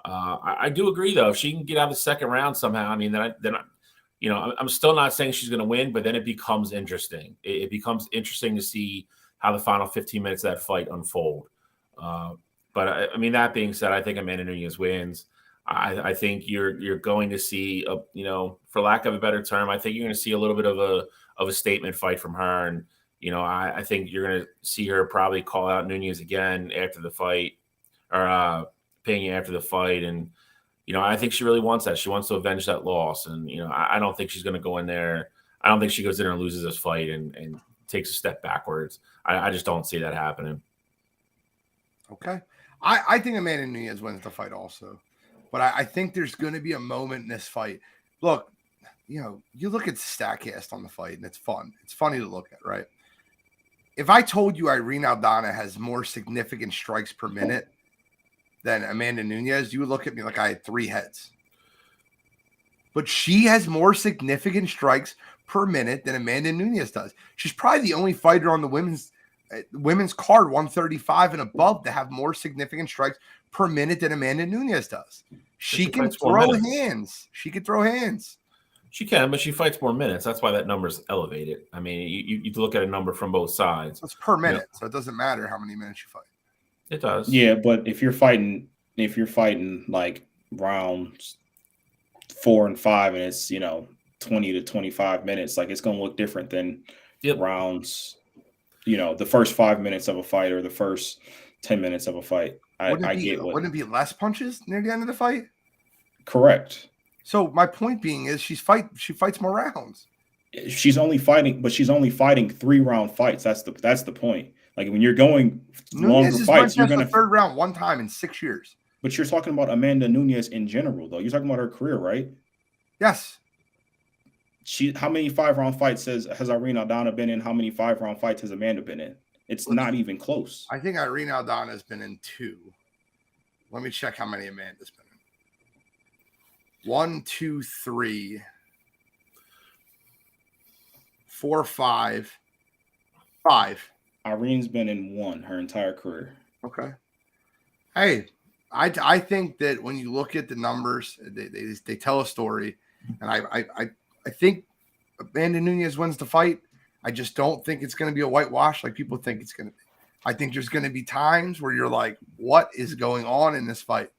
I do agree, though. If she can get out of the second round somehow, I mean, I'm still not saying she's going to win, but then it becomes interesting. It becomes interesting to see how the final 15 minutes of that fight unfold. But I mean, that being said, I think Amanda Nunez wins. I think you're going to see, for lack of a better term, I think you're going to see a little bit of a statement fight from her. And, I think you're going to see her probably call out Nunez again after the fight, or Pena after the fight. And, I think she really wants that. She wants to avenge that loss. And, I don't think she's going to go in there. I don't think she goes in there and loses this fight and takes a step backwards. I just don't see that happening. Okay. I think Amanda Nunez wins the fight also. But I think there's going to be a moment in this fight. Look, you look at StatCast on the fight, and it's fun. It's funny to look at, right? If I told you Irene Aldana has more significant strikes per minute than Amanda Nunez, you would look at me like I had three heads. But she has more significant strikes per minute than Amanda Nunez does. She's probably the only fighter on the women's card, 135 and above, to have more significant strikes per minute than Amanda Nunez does. She can throw hands. She can throw hands. She can, but she fights more minutes. That's why that number's elevated. I mean, you look at a number from both sides. It's per minute, so it doesn't matter how many minutes you fight. It does. Yeah, but if you're fighting like rounds 4 and 5, and it's 20 to 25 minutes, like it's going to look different than rounds. The first 5 minutes of a fight or the first 10 minutes of a fight. Wouldn't it be less punches near the end of the fight? Correct. So my point being is she fights more rounds. She's only fighting 3-round fights. That's the point. Like when you're going longer fights, you're going to third round one time in 6 years. But you're talking about Amanda Nunez in general, though. You're talking about her career, right? Yes. How many 5-round fights has Irene Aldana been in? How many 5-round fights has Amanda been in? It's not even close. I think Irene Aldana has been in 2. Let me check how many Amanda's been in. 1, 2, 3, 4, 5. 5. Irene's been in 1 her entire career. Okay. Hey, I think that when you look at the numbers, they tell a story, and I think Amanda Nunez wins the fight. I just don't think it's going to be a whitewash like people think it's going to be. I think there's going to be times where you're like, what is going on in this fight?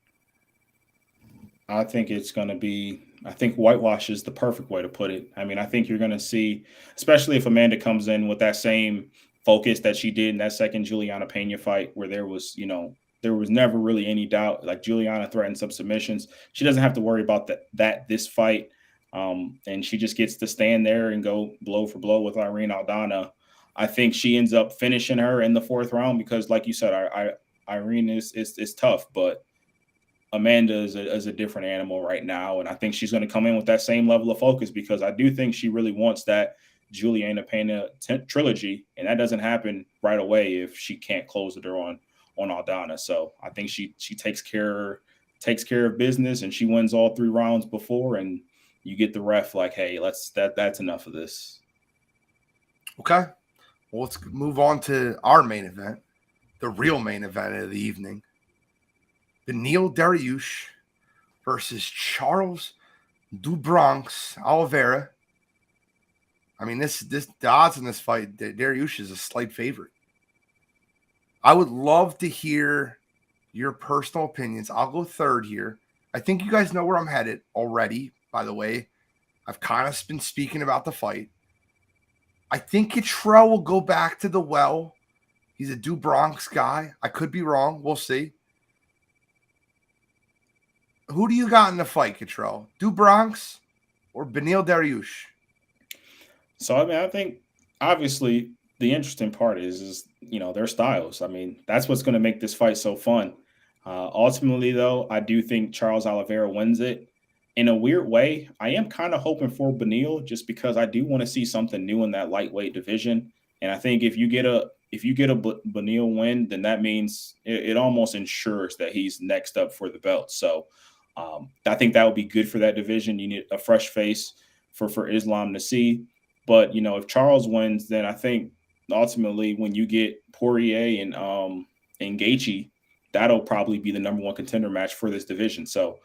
I think it's going to be – I think whitewash is the perfect way to put it. I mean, I think you're going to see – especially if Amanda comes in with that same focus that she did in that second Juliana Pena fight where there was never really any doubt. Like Juliana threatened some submissions. She doesn't have to worry about this fight. And she just gets to stand there and go blow for blow with Irene Aldana. I think she ends up finishing her in the 4th round because, like you said, Irene is tough, but Amanda is a different animal right now. And I think she's going to come in with that same level of focus because I do think she really wants that Juliana Pena trilogy. And that doesn't happen right away if she can't close the door on Aldana. So I think she takes care of business and she wins all 3 rounds before, and you get the ref like, hey, that's enough of this. Okay. Well, let's move on to our main event, the real main event of the evening. Beneil Dariush versus Charles do Bronx Oliveira. I mean, the odds in this fight, Dariush is a slight favorite. I would love to hear your personal opinions. I'll go third here. I think you guys know where I'm headed already, by the way. I've kind of been speaking about the fight. I think Cottrell will go back to the well. He's a Do Bronx guy. I could be wrong. We'll see. Who do you got in the fight, Cottrell? Do Bronx or Beneil Dariush? So, I mean, I think obviously the interesting part is their styles. I mean, that's what's going to make this fight so fun. Ultimately, though, I do think Charles Oliveira wins it. In a weird way, I am kind of hoping for Beneil just because I do want to see something new in that lightweight division. And I think if you get a Beneil win, then that means it almost ensures that he's next up for the belt. So I think that would be good for that division. You need a fresh face for Islam to see. But if Charles wins, then I think ultimately when you get Poirier and Gaethje, that'll probably be the number one contender match for this division. So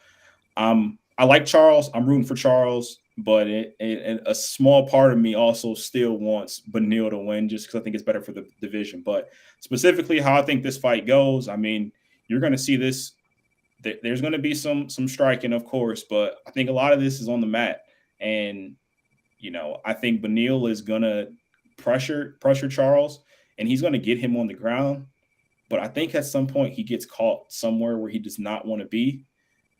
I like Charles. I'm rooting for Charles, but a small part of me also still wants Beneil to win just because I think it's better for the division. But specifically how I think this fight goes, I mean, you're going to see this. There's going to be some striking, of course, but I think a lot of this is on the mat. And, I think Beneil is going to pressure Charles, and he's going to get him on the ground. But I think at some point he gets caught somewhere where he does not want to be.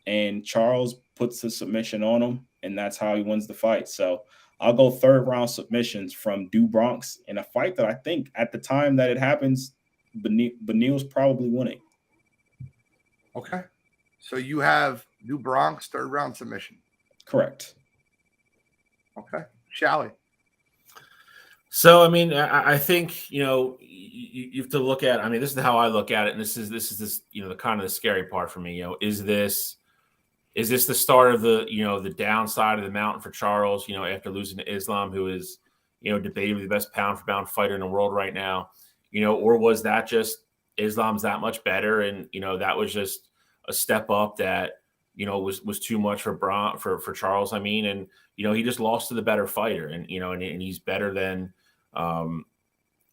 And Charles puts the submission on him, and that's how he wins the fight. So I'll go third round submissions from Do Bronx in a fight that I think at the time that it happens, Beneil's probably winning. Okay. So you have Do Bronx third round submission. Correct. Okay. Shally. So, I mean, I think, you have to look at, I mean, this is how I look at it. And this is the kind of the scary part for me, is this the start of the downside of the mountain for Charles, after losing to Islam, who is, debatably the best pound for pound fighter in the world right now, or was that just Islam's that much better? And, that was just a step up that, was too much for Charles. I mean, and, he just lost to the better fighter and he's better than, and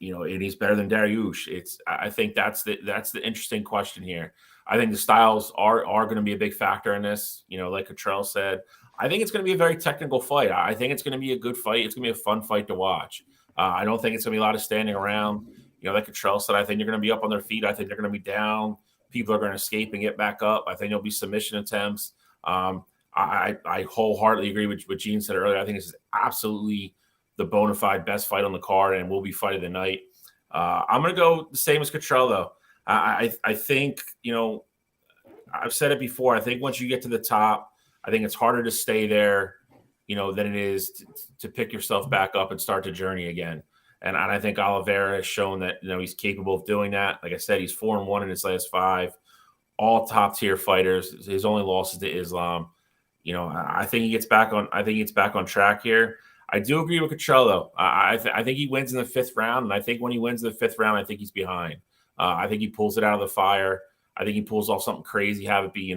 he's better than Dariush. I think that's the interesting question here. I think the styles are going to be a big factor in this. Like Cottrell said, I think it's going to be a very technical fight. I think it's going to be a good fight. It's going to be a fun fight to watch. I don't think it's going to be a lot of standing around. Like Cottrell said, I think they're going to be up on their feet. I think they're going to be down. People are going to escape and get back up. I think there'll be submission attempts. I wholeheartedly agree with what Gene said earlier. I think this is absolutely the bona fide best fight on the card and will be fight of the night. I'm going to go the same as Cottrell, though. I think, I've said it before. I think once you get to the top, I think it's harder to stay there, than it is to pick yourself back up and start the journey again. And I think Oliveira has shown that, he's capable of doing that. Like I said, he's 4-1 in his last 5, all top tier fighters. His only losses to Islam. I think he gets back on track here. I do agree with Cottrell, though. I think he wins in the 5th round, and I think when he wins the 5th round, I think he's behind. I think he pulls it out of the fire. I think he pulls off something crazy, have it be,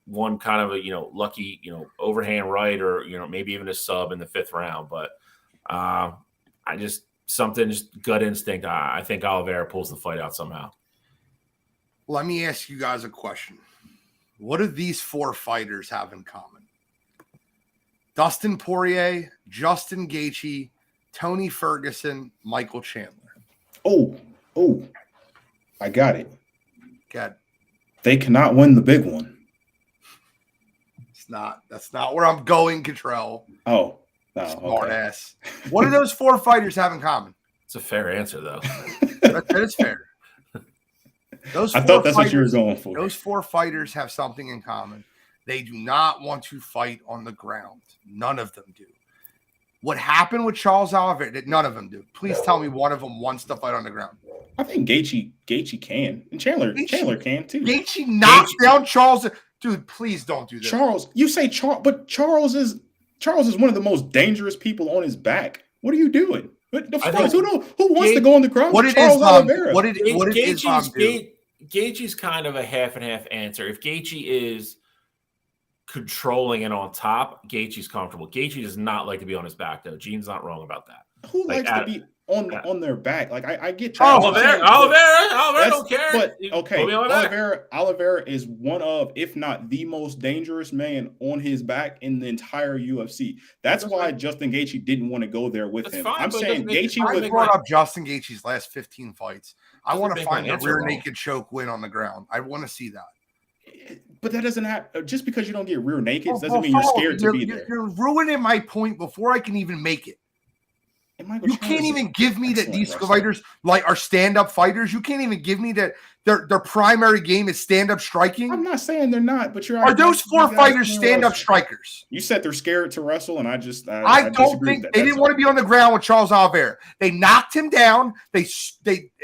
one kind of a, lucky, overhand right or, maybe even a sub in the 5th round. But just gut instinct. I think Oliveira pulls the fight out somehow. Let me ask you guys a question. What do these 4 fighters have in common? Dustin Poirier, Justin Gaethje, Tony Ferguson, Michael Chandler. Oh, I got it. Good. They cannot win the big one. That's not where I'm going, Cottrell. Oh, no. Smart ass. What do those 4 fighters have in common? It's a fair answer, though. That is fair. I thought that's what you were going for. Those 4 fighters have something in common. They do not want to fight on the ground. None of them do. What happened with Charles Oliveira? None of them do. Please tell me one of them wants to fight on the ground. I think Gaethje can, and Chandler can too. Gaethje knocked down Charles. Dude, please don't do this. Charles, you say Charles, but Charles is one of the most dangerous people on his back. What are you doing? Who wants to go on the ground? What did Islam do? Gaethje's kind of a half and half answer. If Gaethje is controlling and on top, Gaethje's comfortable. Gaethje does not like to be on his back, though. Gene's not wrong about that. Who likes to be? on their back. Like I get Oh, Oliveira don't care. But okay, Oliveira is one of, if not the most dangerous man on his back in the entire UFC. That's why Justin Gaethje didn't want to go there with him. I'm saying Gaethje I brought up Justin Gaethje's last 15 fights. I want to find a rear naked choke win on the ground. I want to see that. But that doesn't happen. Just because you don't get rear naked doesn't mean you're scared to be there. You're ruining my point before I can even make it. You can't even give me that these fighters are stand-up fighters. You can't even give me that their primary game is stand-up striking. I'm not saying they're not, but are those 4 fighters stand-up strikers? You said they're scared to wrestle, and I don't think they didn't want to be on the ground with Charles Oliveira. They knocked him down. They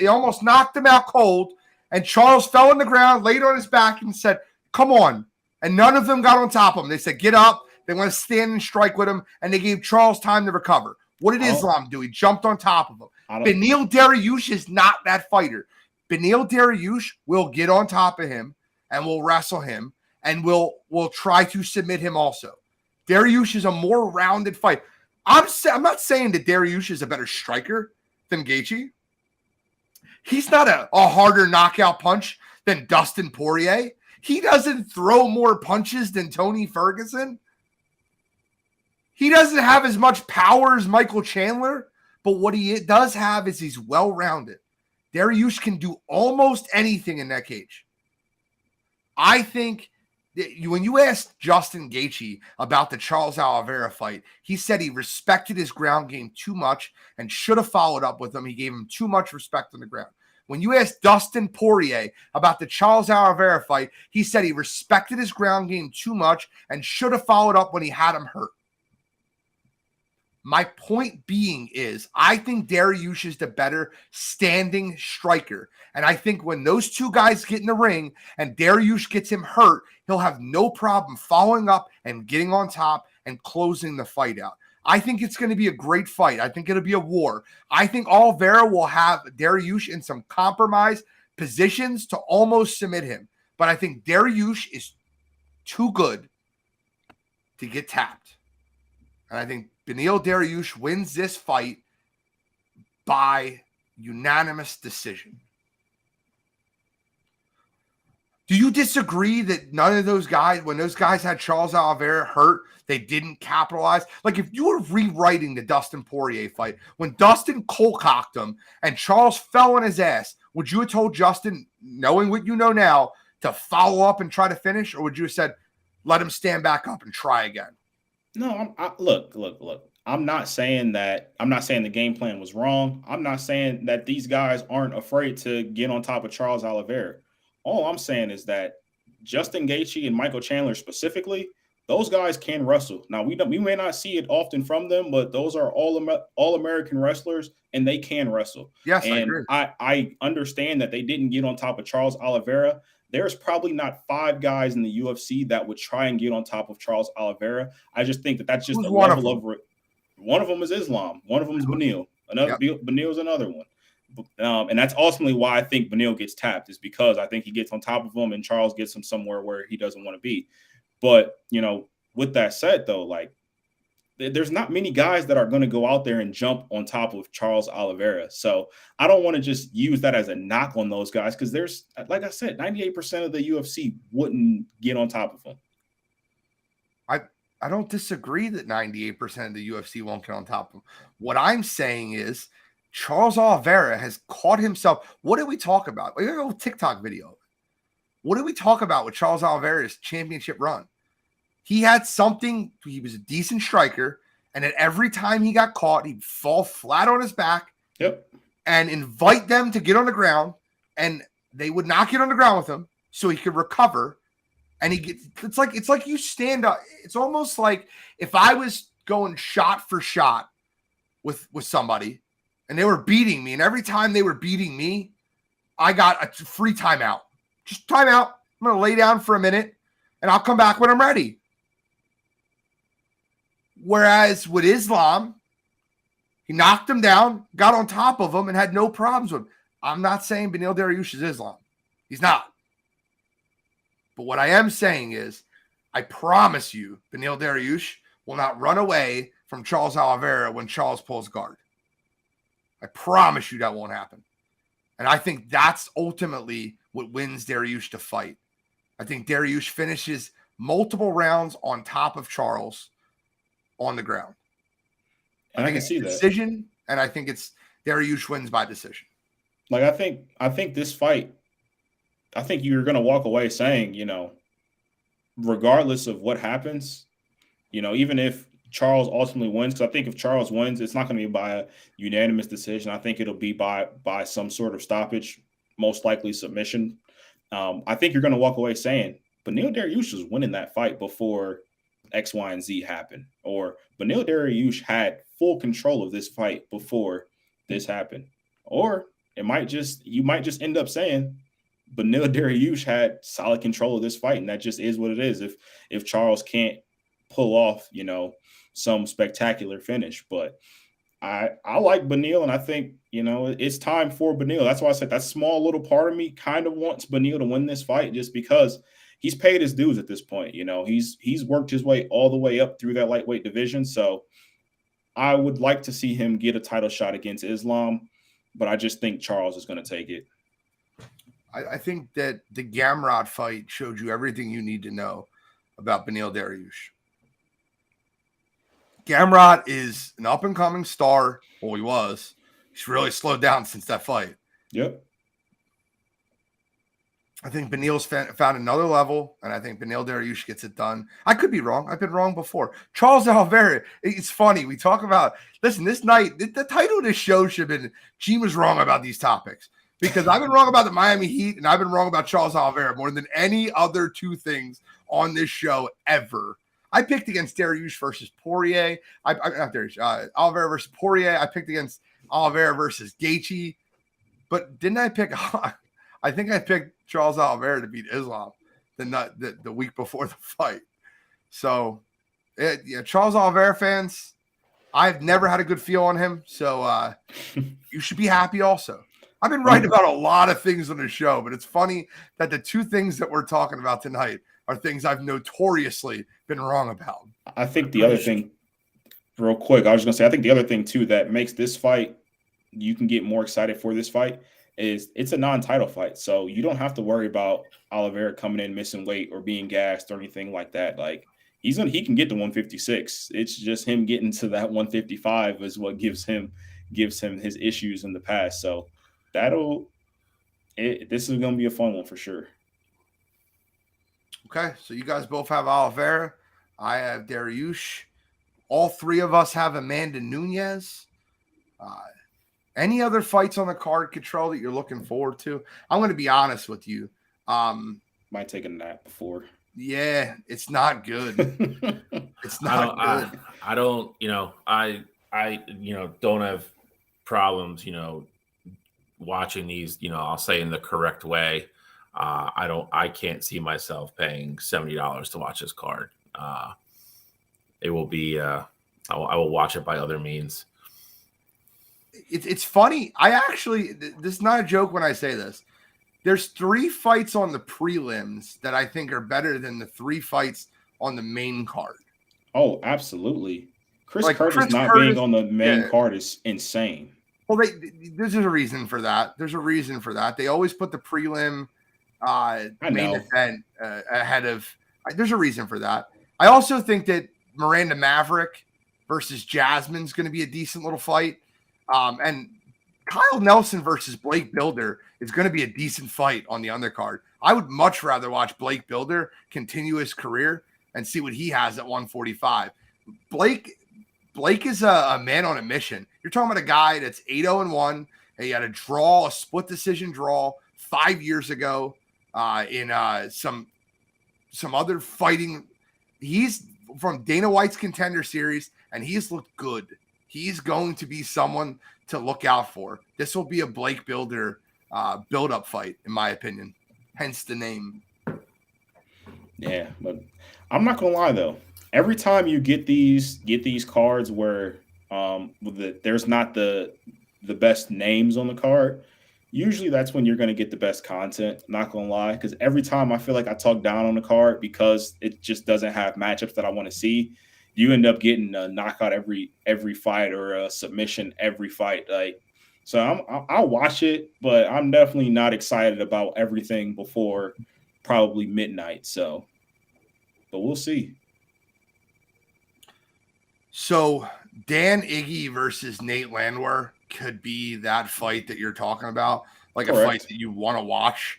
almost knocked him out cold, and Charles fell on the ground, laid on his back, and said, "Come on!" And none of them got on top of him. They said, "Get up." They want to stand and strike with him, and they gave Charles time to recover. What did Islam do? He jumped on top of him. Beneil Dariush is not that fighter. Beneil Dariush will get on top of him and will wrestle him and will try to submit him also. Dariush is a more rounded fight. I'm not saying that Dariush is a better striker than Gaethje. He's not a harder knockout punch than Dustin Poirier. He doesn't throw more punches than Tony Ferguson. He doesn't have as much power as Michael Chandler, but what he does have is he's well-rounded. Dariush can do almost anything in that cage. I think that when you asked Justin Gaethje about the Charles Oliveira fight, he said he respected his ground game too much and should have followed up with him. He gave him too much respect on the ground. When you asked Dustin Poirier about the Charles Oliveira fight, he said he respected his ground game too much and should have followed up when he had him hurt. My point being is I think Dariush is the better standing striker. And I think when those two guys get in the ring and Dariush gets him hurt, he'll have no problem following up and getting on top and closing the fight out. I think it's going to be a great fight. I think it'll be a war. I think Oliveira will have Dariush in some compromised positions to almost submit him. But I think Dariush is too good to get tapped. And I think Beneil Dariush wins this fight by unanimous decision. Do you disagree that none of those guys, when those guys had Charles Oliveira hurt, they didn't capitalize? Like if you were rewriting the Dustin Poirier fight, when Dustin cold-cocked him and Charles fell on his ass, would you have told Justin, knowing what you know now, to follow up and try to finish? Or would you have said, let him stand back up and try again? No, look. I'm not saying the game plan was wrong. I'm not saying that these guys aren't afraid to get on top of Charles Oliveira. All I'm saying is that Justin Gaethje and Michael Chandler specifically, those guys can wrestle. Now we may not see it often from them, but those are all American wrestlers and they can wrestle. Yes, and I agree. I understand that they didn't get on top of Charles Oliveira. There's probably not 5 guys in the UFC that would try and get on top of Charles Oliveira. I just think that's just a level of one of them is Islam. One of them is Beneil. Beneil's another one. And that's ultimately why I think Beneil gets tapped, is because I think he gets on top of him and Charles gets him somewhere where he doesn't want to be. But, with that said, though, like, there's not many guys that are going to go out there and jump on top of Charles Oliveira. So I don't want to just use that as a knock on those guys because there's, like I said, 98% of the UFC wouldn't get on top of him. I don't disagree that 98% of the UFC won't get on top of him. What I'm saying is Charles Oliveira has caught himself. What did we talk about? We got a little TikTok video. What did we talk about with Charles Oliveira's championship run? He had something. He was a decent striker. And at every time he got caught, he'd fall flat on his back and invite them to get on the ground. And they would not get on the ground with him so he could recover. And it's like you stand up. It's almost like if I was going shot for shot with somebody and they were beating me, and every time they were beating me, I got a free timeout. Just timeout. I'm going to lay down for a minute and I'll come back when I'm ready. Whereas with Islam, he knocked him down, got on top of him, and had no problems with him. I'm not saying Beneil Dariush is Islam. He's not. But what I am saying is, I promise you, Beneil Dariush will not run away from Charles Oliveira when Charles pulls guard. I promise you that won't happen. And I think that's ultimately what wins Dariush the fight. I think Dariush finishes multiple rounds on top of Charles on the ground. And I can see that decision, and I think it's Dariush wins by decision. Like, I think this fight, I think you're going to walk away saying, regardless of what happens, even if Charles ultimately wins, because I think if Charles wins, it's not going to be by a unanimous decision. I think it'll be by some sort of stoppage, most likely submission. I think you're going to walk away saying, Beneil Dariush was winning that fight before X, Y, and Z happened, or Beneil Dariush had full control of this fight before this happened, or you might just end up saying Beneil Dariush had solid control of this fight, and that just is what it is. If Charles can't pull off, some spectacular finish, but I like Beneil, and I think it's time for Beneil. That's why I said that small little part of me kind of wants Beneil to win this fight, just because he's paid his dues at this point. He's worked his way all the way up through that lightweight division, so I would like to see him get a title shot against Islam, but I just think Charles is going to take it. I think that the Gamrot fight showed you everything you need to know about Beneil Dariush. Gamrot is an up-and-coming star. Well, he was. He's really slowed down since that fight. Yep. I think Beneil's found another level, and I think Beneil Dariush gets it done. I could be wrong. I've been wrong before. Charles Oliveira, it's funny. We talk about, listen, this night, the title of this show should have been, Gene was wrong about these topics. Because I've been wrong about the Miami Heat, and I've been wrong about Charles Oliveira more than any other two things on this show ever. I picked against Dariush versus Poirier. Not Dariush, Oliveira versus Poirier. I picked against Oliveira versus Gaethje. But didn't I pick? I think I picked Charles Oliveira to beat Islam the week before the fight. So, Charles Oliveira fans, I've never had a good feel on him. So you should be happy also. I've been right about a lot of things on the show, but it's funny that the two things that we're talking about tonight are things I've notoriously been wrong about. I think the other thing, real quick, I was going to say, I think the other thing too that makes this fight, you can get more excited for this fight, is it's a non-title fight. So you don't have to worry about Oliveira coming in missing weight or being gassed or anything like that. Like he can get to 156. It's just him getting to that 155 is what gives him his issues in the past. So this is going to be a fun one for sure. Okay, so you guys both have Oliveira. I have Dariush. All three of us have Amanda Nunes. Any other fights on the card, Control, that you're looking forward to? I'm going to be honest with you. Might take a nap before. Yeah, it's not good. It's not good. I don't, don't have problems, watching these, I'll say in the correct way. I can't see myself paying $70 to watch this card. It will be, I will watch it by other means. It's funny. This is not a joke when I say this. There's 3 fights on the prelims that I think are better than the 3 fights on the main card. Oh, absolutely. Chris Curtis being on the main card is insane. Well, there's a reason for that. They always put the prelim main event ahead of. There's a reason for that. I also think that Miranda Maverick versus Jasmine's going to be a decent little fight. And Kyle Nelson versus Blake Bilder is going to be a decent fight on the undercard. I would much rather watch Blake Bilder continue his career and see what he has at 145. Blake is a man on a mission. You're talking about a guy that's 8-0-1, and he had a split decision draw 5 years ago in some other fighting. He's from Dana White's Contender Series, and he's looked good. He's going to be someone to look out for. This will be a Blake Bilder build-up fight, in my opinion. Hence the name. Yeah, but I'm not gonna lie though. Every time you get these cards where there's not the best names on the card, usually that's when you're going to get the best content. I'm not going to lie, because every time I feel like I talk down on the card because it just doesn't have matchups that I want to see, you end up getting a knockout every fight or a submission every fight. Like So I'll watch it, but I'm definitely not excited about everything before probably midnight. So, but we'll see. So Dan Iggy versus Nate Landwehr could be that fight that you're talking about, like a fight Correct. that you want to watch.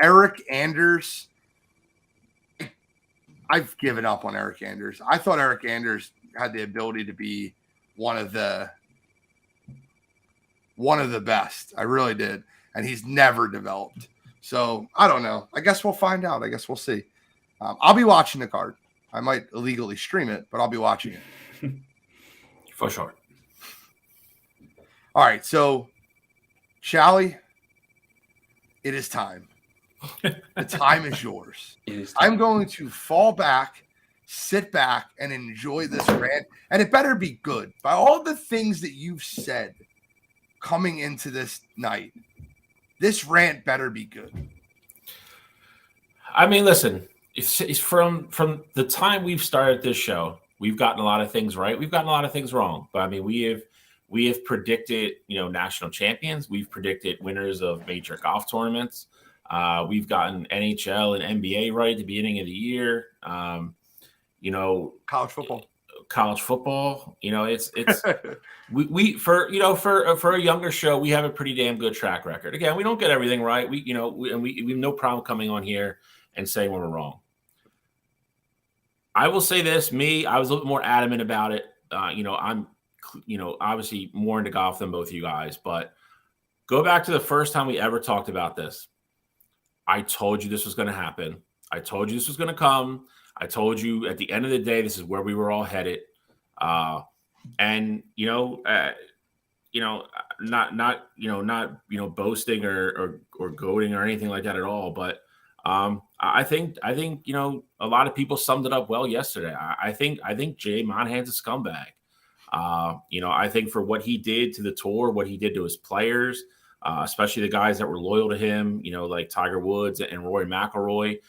Eric Anders, I've given up on Eric Anders. I thought Eric Anders had the ability to be one of the best. I really did. And he's never developed. So I don't know. I guess we'll find out. I guess we'll see. I'll be watching the card. I might illegally stream it, but I'll be watching it. For sure. All right. So, Shally, it is time. The time is yours. It is time. I'm going to fall back, sit back, and enjoy this rant. And it better be good. By all the things that you've said coming into this night, this rant better be good. I mean, listen, it's from the time we've started this show, we've gotten a lot of things right. We've gotten a lot of things wrong. But I mean, we have predicted, national champions. We've predicted winners of major golf tournaments. We've gotten NHL and NBA right at the beginning of the year. College football. It's we for a younger show, we have a pretty damn good track record. Again, we don't get everything right. We have no problem coming on here and saying when we're wrong. I will say this, I was a little bit more adamant about it. I'm obviously more into golf than both of you guys, but go back to the first time we ever talked about this. I told you this was going to happen. I told you this was going to come. I told you at the end of the day, this is where we were all headed. Not boasting or goading or anything like that at all. But I think a lot of people summed it up well yesterday. I think Jay Monahan's a scumbag. I think for what he did to the tour, what he did to his players, especially the guys that were loyal to him, like Tiger Woods and Rory McIlroy.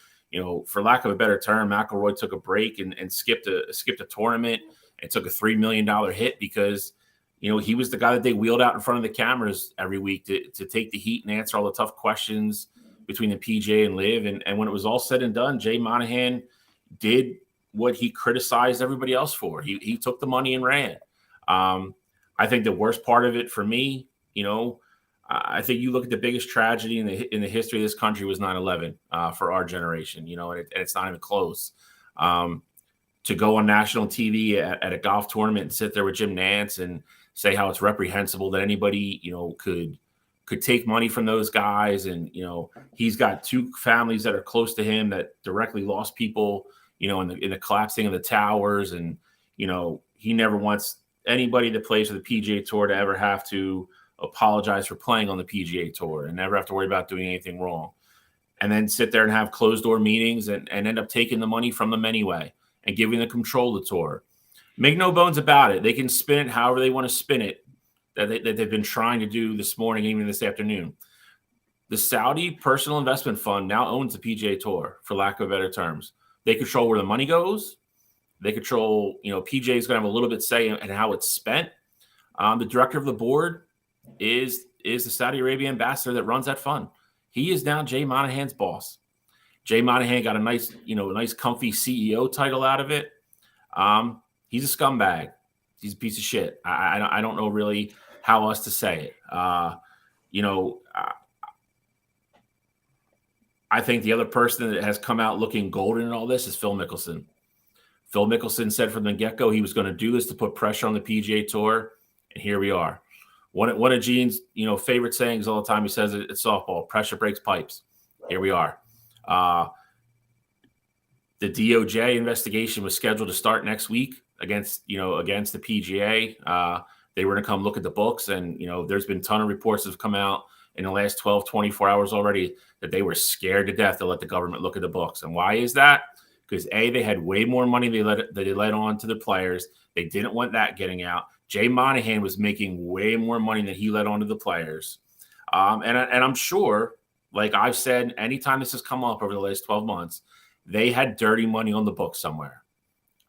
For lack of a better term, McIlroy took a break and skipped a tournament and took a $3 million hit because, he was the guy that they wheeled out in front of the cameras every week to take the heat and answer all the tough questions between the PGA and LIV. And when it was all said and done, Jay Monahan did what he criticized everybody else for. He took the money and ran. I think the worst part of it for me, I think you look at the biggest tragedy in the history of this country was 9/11 for our generation, and it's not even close. To go on national TV at a golf tournament and sit there with Jim Nantz and say how it's reprehensible that anybody, could take money from those guys. And, he's got two families that are close to him that directly lost people, in the collapsing of the towers. And, he never wants anybody that plays for the PGA Tour to ever have to apologize for playing on the PGA Tour and never have to worry about doing anything wrong. And then sit there and have closed door meetings and end up taking the money from them anyway and giving them control of the tour. Make no bones about it. They can spin it however they want to spin it, that they've been trying to do this morning, even this afternoon. The Saudi Personal Investment Fund now owns the PGA Tour, for lack of better terms. They control where the money goes. They control, PGA is going to have a little bit say in how it's spent. The director of the board is the Saudi Arabia ambassador that runs that fund. He is now Jay Monahan's boss. Jay Monahan got a nice comfy CEO title out of it. He's a scumbag. He's a piece of shit. I don't know really how else to say it. I think the other person that has come out looking golden in all this is Phil Mickelson. Phil Mickelson said from the get-go he was going to do this to put pressure on the PGA Tour, and here we are. One of Gene's favorite sayings all the time, he says it's softball, pressure breaks pipes. Here we are. The DOJ investigation was scheduled to start next week against the PGA. They were going to come look at the books, and there's been a ton of reports that have come out in the last 12, 24 hours already that they were scared to death to let the government look at the books. And why is that? Because they had way more money they let on to the players. They didn't want that getting out. Jay Monahan was making way more money than he let on to the players. And I'm sure, like I've said, anytime this has come up over the last 12 months, they had dirty money on the books somewhere.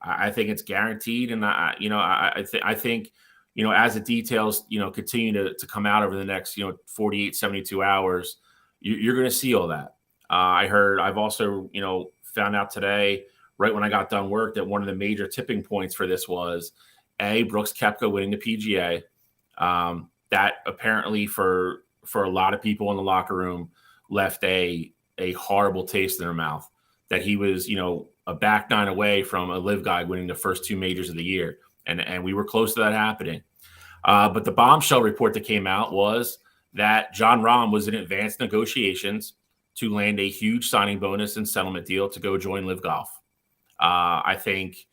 I think it's guaranteed. And I think as the details, continue to come out over the next, 48, 72 hours, you're going to see all that. I've also, found out today, right when I got done work, that one of the major tipping points for this was Brooks Koepka winning the PGA. That apparently for a lot of people in the locker room left a horrible taste in their mouth, that he was, a back nine away from a live guy winning the first two majors of the year. And we were close to that happening. But the bombshell report that came out was that Jon Rahm was in advanced negotiations to land a huge signing bonus and settlement deal to go join Live Golf. I think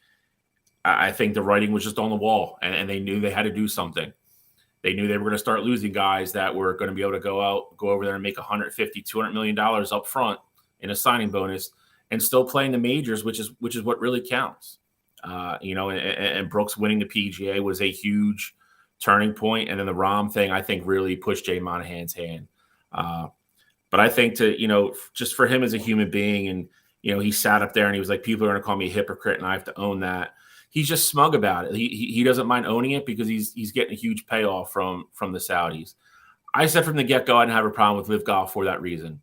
the writing was just on the wall, and they knew they had to do something. They knew they were going to start losing guys that were going to be able to go over there and make $150, $200 million up front in a signing bonus and still playing the majors, which is what really counts. And Brooks winning the PGA was a huge turning point. And then the Rahm thing, I think, really pushed Jay Monahan's hand. But I think just for him as a human being, and, he sat up there and he was like, people are going to call me a hypocrite and I have to own that. He's just smug about it. He doesn't mind owning it because he's getting a huge payoff from the Saudis. I said from the get-go I didn't have a problem with Live Golf for that reason.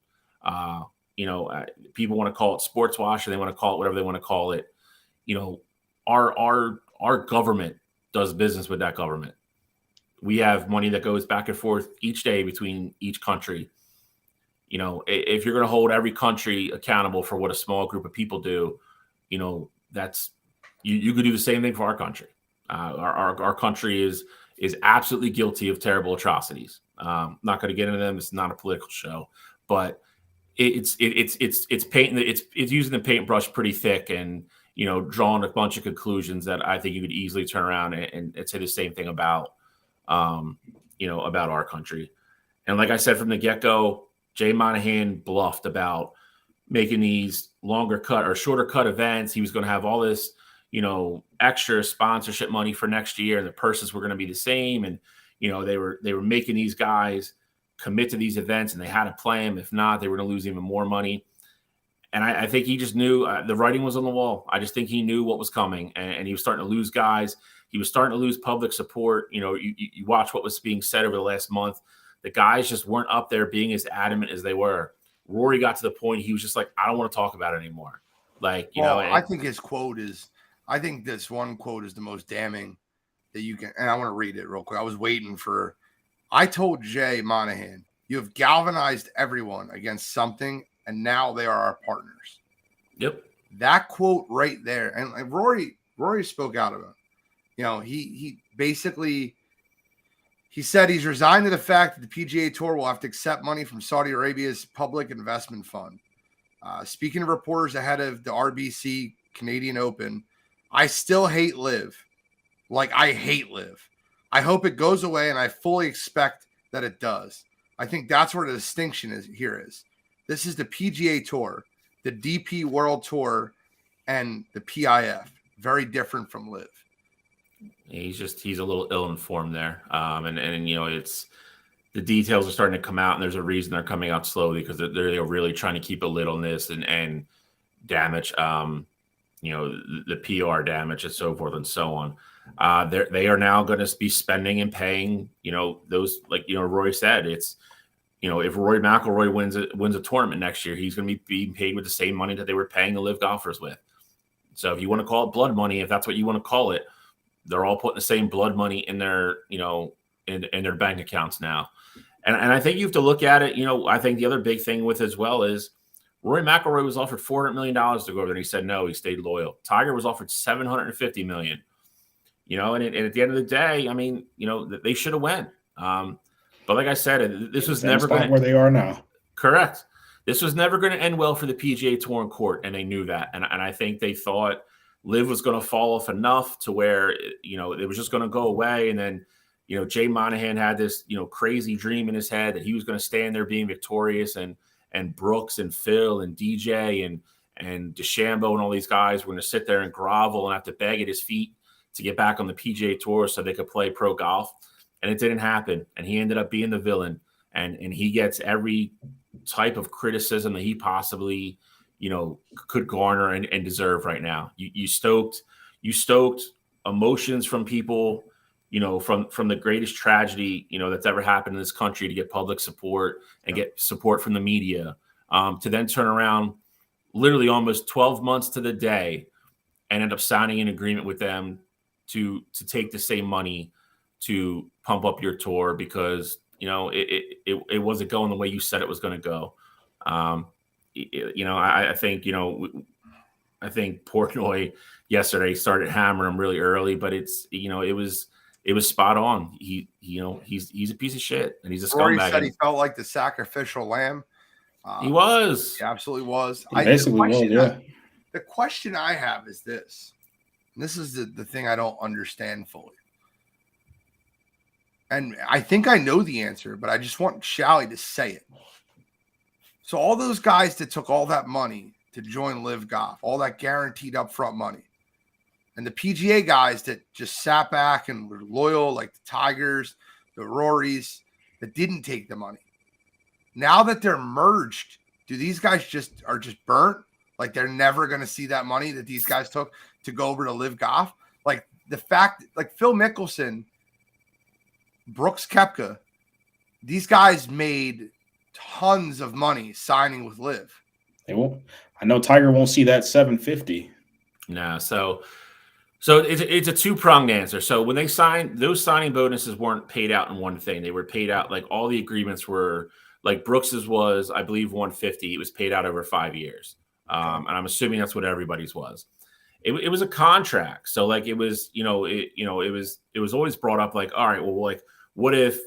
People want to call it sports wash, or they want to call it whatever they want to call it. Our government does business with that government. We have money that goes back and forth each day between each country. If you're going to hold every country accountable for what a small group of people do, that's you could do the same thing for our country. Our country is absolutely guilty of terrible atrocities. Not going to get into them. It's not a political show, but it's painting. It's using the paintbrush pretty thick and drawing a bunch of conclusions that I think you could easily turn around and say the same thing about our country. And like I said from the get-go, Jay Monahan bluffed about making these shorter cut events. He was going to have all this, extra sponsorship money for next year, and the purses were going to be the same. And, they were making these guys commit to these events, and they had to play them. If not, they were going to lose even more money. And I think he just knew the writing was on the wall. I just think he knew what was coming, and he was starting to lose guys. He was starting to lose public support. You watch what was being said over the last month. The guys just weren't up there being as adamant as they were. Rory got to the point he was just like, I don't want to talk about it anymore. I think his quote is, I think this one quote is the most damning that you can, and I want to read it real quick. I was waiting for, I told Jay Monahan, you have galvanized everyone against something, and now they are our partners. Yep. That quote right there. And Rory spoke out about it. He basically, he said he's resigned to the fact that the PGA Tour will have to accept money from Saudi Arabia's public investment fund. Speaking to reporters ahead of the RBC Canadian Open, I still hate Live. Like, I hate Live. I hope it goes away, and I fully expect that it does. I think that's where the distinction is. This is the PGA Tour, the DP World Tour, and the PIF. Very different from Live. He's a little ill-informed there. And it's the details are starting to come out, and there's a reason they're coming out slowly, because they're really trying to keep a lid on this and damage, the PR damage and so forth and so on. They are now going to be spending and paying, those, like, Roy said, it's, if Rory McIlroy wins a tournament next year, he's going to be being paid with the same money that they were paying the live golfers with. So if you want to call it blood money, if that's what you want to call it, they're all putting the same blood money in their, in their bank accounts now. And I think you have to look at it. I think the other big thing with as well is Rory McIlroy was offered $400 million to go over there, and he said no. He stayed loyal. Tiger was offered $750 million. And at the end of the day, I mean, they should have went. But like I said, this was never going to where they are now. Correct. This was never going to end well for the PGA Tour in court, and they knew that. And I think they thought Liv was going to fall off enough to where it was just going to go away. And then Jay Monahan had this crazy dream in his head that he was going to stand there being victorious, and Brooks and Phil and DJ and DeChambeau and all these guys were going to sit there and grovel and have to beg at his feet to get back on the PGA Tour so they could play pro golf. And it didn't happen. And he ended up being the villain. And he gets every type of criticism that he possibly, could garner and deserve right now. You stoked emotions from people from the greatest tragedy, that's ever happened in this country, to get public support and get support from the media, to then turn around literally almost 12 months to the day and end up signing an agreement with them to take the same money to pump up your tour because, it wasn't going the way you said it was going to go. I think Portnoy yesterday started hammering him really early, but it was spot on. He's a piece of shit and he's a Rory scumbag. said he felt like the sacrificial lamb. He was. He absolutely was. He basically was, yeah. The question I have is this. And this is the thing I don't understand fully. And I think I know the answer, but I just want Shally to say it. So all those guys that took all that money to join Live Golf, all that guaranteed upfront money, and the PGA guys that just sat back and were loyal, like the Tigers, the Rorys, that didn't take the money. Now that they're merged, do these guys just burnt? Like they're never going to see that money that these guys took to go over to Live Golf? Like the fact, like Phil Mickelson, Brooks Koepka, these guys made tons of money signing with Live. They won't. I know Tiger won't see that 750. No, so it's a two-pronged answer. So when they signed, those signing bonuses weren't paid out in one thing. They were paid out, like all the agreements were, like Brooks's was, I believe, 150. It was paid out over 5 years. And I'm assuming that's what everybody's was. It was a contract. So like it was, it was always brought up like, all right, well, like what if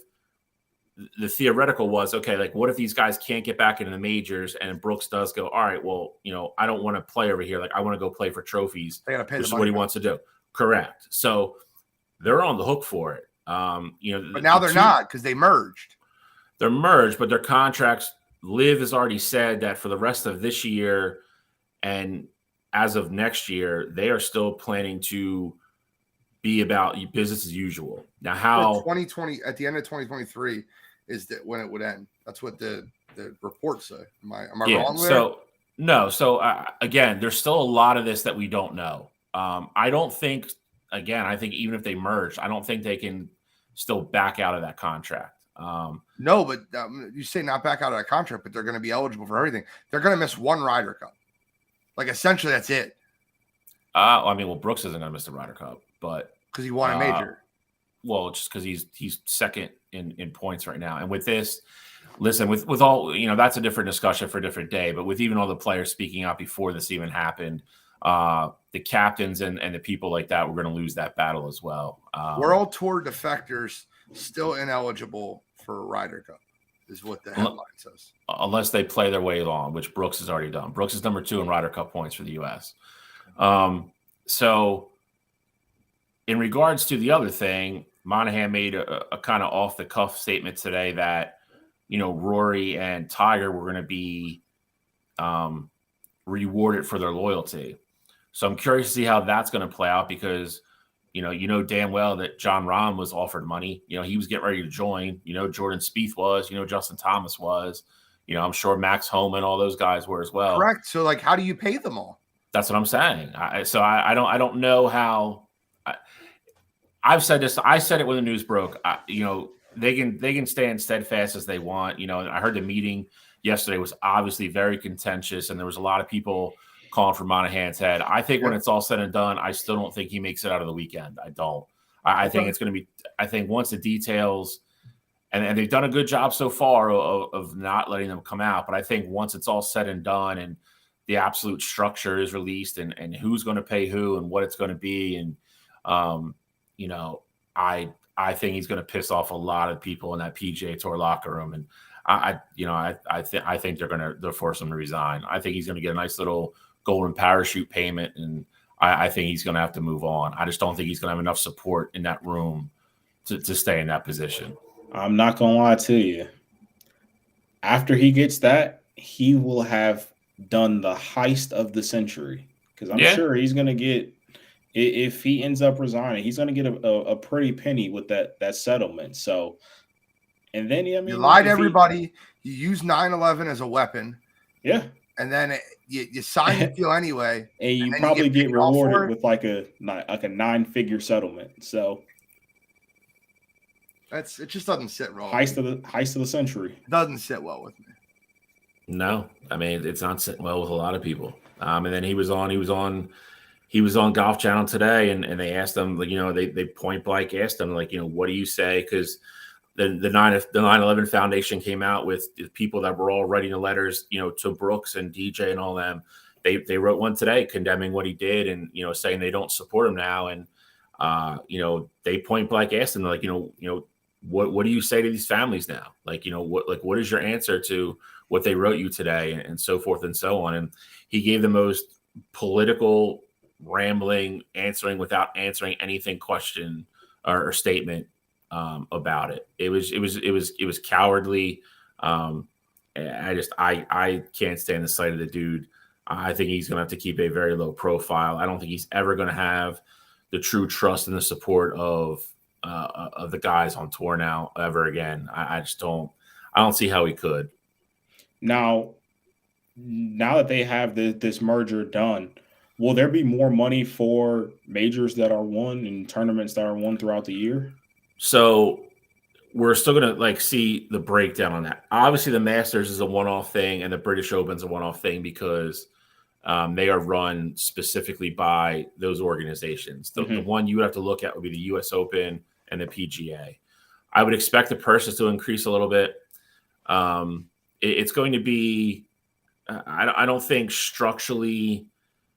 the theoretical was, okay, like what if these guys can't get back into the majors and Brooks does go, all right, well, I don't want to play over here. Like I want to go play for trophies. They gotta pay which is what he wants to do. Correct. So they're on the hook for it. But now they're not because they merged. They're merged, but their contracts, Liv has already said that for the rest of this year and as of next year, they are still planning to be about business as usual. Now, how 2020 at the end of 2023 is that when it would end. That's what the reports say. Am I wrong there? So no. So again, there's still a lot of this that we don't know. I don't think. Again, I think even if they merge, I don't think they can still back out of that contract. No, but you say not back out of that contract, but they're going to be eligible for everything. They're going to miss one Ryder Cup. Like essentially, that's it. Brooks isn't going to miss the Ryder Cup, but because he won a major. Well, just because he's second in points right now, and with this, listen, with all that's a different discussion for a different day. But with even all the players speaking out before this even happened, the captains and the people like that, we're going to lose that battle as well. World Tour defectors still ineligible for a Ryder Cup, is what the headline says. Unless they play their way along, which Brooks has already done. Brooks is number 2 in Ryder Cup points for the U.S. So in regards to the other thing, Monahan made a kind of off-the-cuff statement today that, Rory and Tiger were going to be rewarded for their loyalty. So I'm curious to see how that's going to play out because, damn well that John Rahm was offered money. He was getting ready to join. Jordan Spieth was. Justin Thomas was. I'm sure Max Homa and all those guys were as well. Correct. So, like, how do you pay them all? That's what I'm saying. I don't know how. I've said this. I said it when the news broke. They can stand steadfast as they want. And I heard the meeting yesterday was obviously very contentious, and there was a lot of people calling for Monahan's head. I think when it's all said and done, I still don't think he makes it out of the weekend. I don't. I think it's going to be. I think once the details, and they've done a good job so far of not letting them come out. But I think once it's all said and done, and the absolute structure is released, and who's going to pay who, and what it's going to be, and I think he's going to piss off a lot of people in that PGA Tour locker room, and I think they'll force him to resign. I think he's going to get a nice little golden parachute payment, and I think he's going to have to move on. I just don't think he's going to have enough support in that room to stay in that position. I'm not going to lie to you. After he gets that, he will have done the heist of the century because I'm sure he's going to get. If he ends up resigning, he's going to get a pretty penny with that settlement. So, and then you lied to everybody. You use 9/11 as a weapon. Yeah, and then you sign the deal anyway, and you probably get rewarded with like a 9-figure settlement. So, It just doesn't sit well. Heist of the century. Doesn't sit well with me. No, I mean it's not sitting well with a lot of people. And then he was on Golf Channel today, and they asked him, like, they point blank asked him, like, what do you say? Because the 9/11 Foundation came out with the people that were all writing the letters, to Brooks and DJ and all them. They wrote one today condemning what he did and saying they don't support him now. And they point blank asked him, like, what do you say to these families now? Like, what is your answer to what they wrote you today, and so forth and so on. And he gave the most political, rambling, answering without answering anything question or statement about it. It was cowardly. I can't stand the sight of the dude. I think he's going to have to keep a very low profile. I don't think he's ever going to have the true trust and the support of the guys on tour now ever again. I just don't. I don't see how he could. Now that they have this merger done, will there be more money for majors that are won and tournaments that are won throughout the year? So we're still going to see the breakdown on that. Obviously, the Masters is a one-off thing, and the British Open's a one-off thing because they are run specifically by those organizations. The one you would have to look at would be the U.S. Open and the PGA. I would expect the purses to increase a little bit. It's going to be I don't think structurally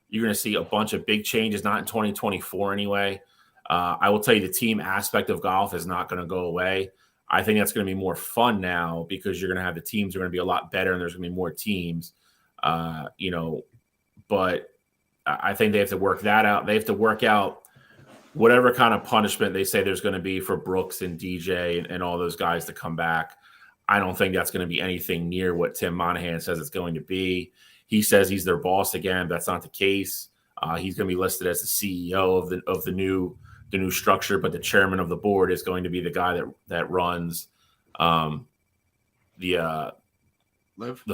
you're going to see a bunch of big changes, not in 2024 anyway. I will tell you the team aspect of golf is not going to go away. I think that's going to be more fun now because you're going to have the teams are going to be a lot better and there's going to be more teams, but I think they have to work that out. They have to work out whatever kind of punishment they say there's going to be for Brooks and DJ and all those guys to come back. I don't think that's going to be anything near what Tim Monahan says it's going to be. He says he's their boss again, but that's not the case. He's going to be listed as the CEO of the new structure, but the chairman of the board is going to be the guy that runs the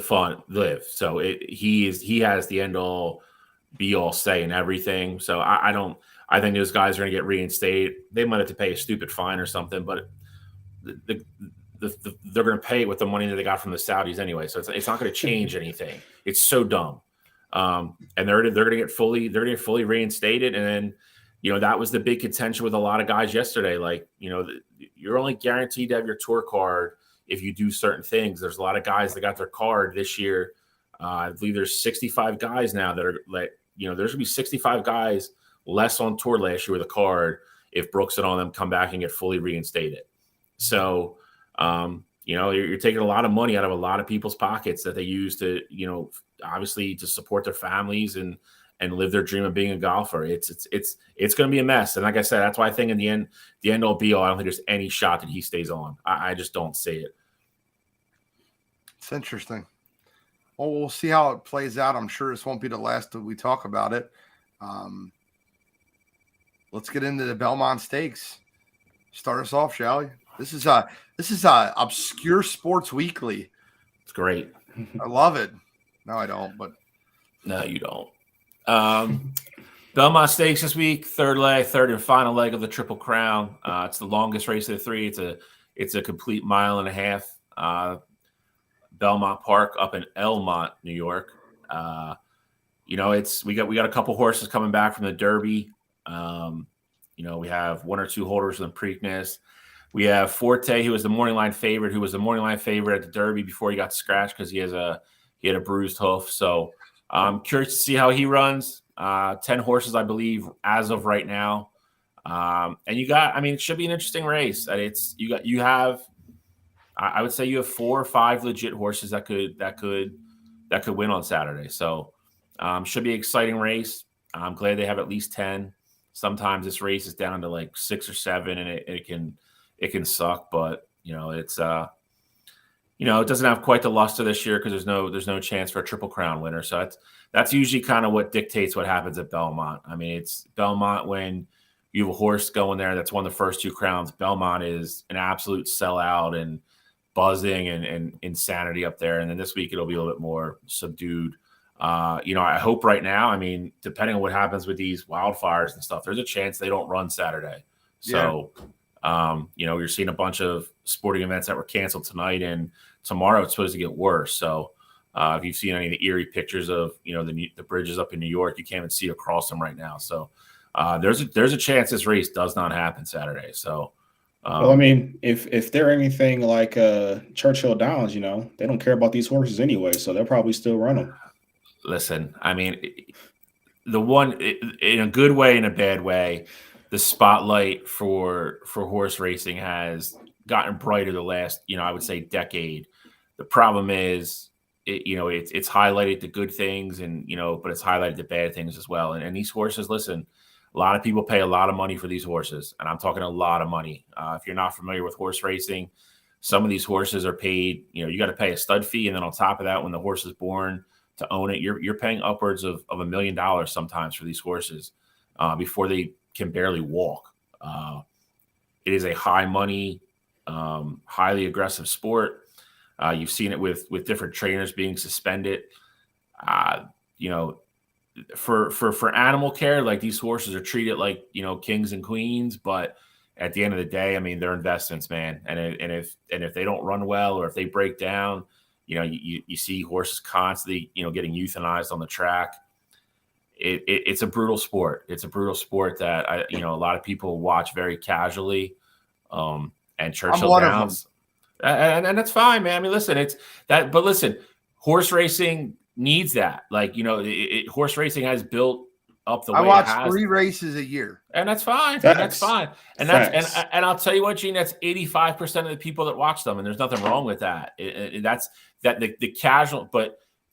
fund live. So he has the end all be all say in everything. So I think those guys are going to get reinstated. They might have to pay a stupid fine or something, but they're going to pay it with the money that they got from the Saudis anyway. So it's not going to change anything. It's so dumb. And they're going to get fully reinstated. And then, that was the big contention with a lot of guys yesterday. Like, you're only guaranteed to have your tour card if you do certain things. There's a lot of guys that got their card this year. I believe there's 65 guys now that are there's going to be 65 guys less on tour last year with a card if Brooks and all them come back and get fully reinstated. So, you're taking a lot of money out of a lot of people's pockets that they use to, obviously to support their families and live their dream of being a golfer. It's going to be a mess. And like I said, that's why I think in the end all be all, I don't think there's any shot that he stays on. I just don't see it. It's interesting. Well, we'll see how it plays out. I'm sure this won't be the last that we talk about it. Let's get into the Belmont Stakes. Start us off, shall we? This is Obscure Sports Weekly. It's great. I love it. No, I don't, but no, you don't. Belmont Stakes this week, third and final leg of the Triple Crown. It's the longest race of the three. It's a complete mile and a half. Belmont Park up in Elmont, New York. We got a couple horses coming back from the Derby. We have one or two holders from the Preakness. We have Forte, who was the morning line favorite, at the Derby before he got scratched because he had a bruised hoof. So I'm curious to see how he runs. 10 horses, I believe, as of right now. And it should be an interesting race. I would say you have 4 or 5 legit horses that could win on Saturday. So should be an exciting race. I'm glad they have at least 10. Sometimes this race is down to like 6 or 7 and it can suck, but it doesn't have quite the luster this year because there's no chance for a Triple Crown winner. So that's usually kind of what dictates what happens at Belmont. I mean, it's Belmont when you have a horse going there that's won the first 2 crowns. Belmont is an absolute sellout and buzzing and insanity up there. And then this week it'll be a little bit more subdued. I hope right now, depending on what happens with these wildfires and stuff, there's a chance they don't run Saturday. So You're seeing a bunch of sporting events that were canceled tonight, and tomorrow it's supposed to get worse. So if you've seen any of the eerie pictures of, the bridges up in New York, you can't even see across them right now. So there's a chance this race does not happen Saturday. So, well, I mean, if they're anything like Churchill Downs, they don't care about these horses anyway, so they'll probably still run them. Listen, I mean, the one in a good way, in a bad way, the spotlight for horse racing has gotten brighter the last, I would say decade. The problem is, it's highlighted the good things, and but it's highlighted the bad things as well. And these horses, listen, a lot of people pay a lot of money for these horses, and I'm talking a lot of money. If you're not familiar with horse racing, some of these horses are paid. You got to pay a stud fee, and then on top of that, when the horse is born, to own it, you're paying upwards of $1 million sometimes for these horses before they can barely walk. It is a high money, highly aggressive sport. You've seen it with different trainers being suspended. For animal care, like, these horses are treated like, kings and queens, but at the end of the day, I mean, they're investments, man. And if they don't run well, or if they break down, you see horses constantly, getting euthanized on the track. It's a brutal sport. It's a brutal sport that a lot of people watch very casually. And Churchill Downs, and that's fine, man. I mean, listen, it's that, but listen, horse racing needs that. Like, horse racing has built up the way I watch it has. 3 races a year, and that's fine. Facts. That's fine. And Facts. and I'll tell you what, Gene, that's 85% of the people that watch them, and there's nothing wrong with that. The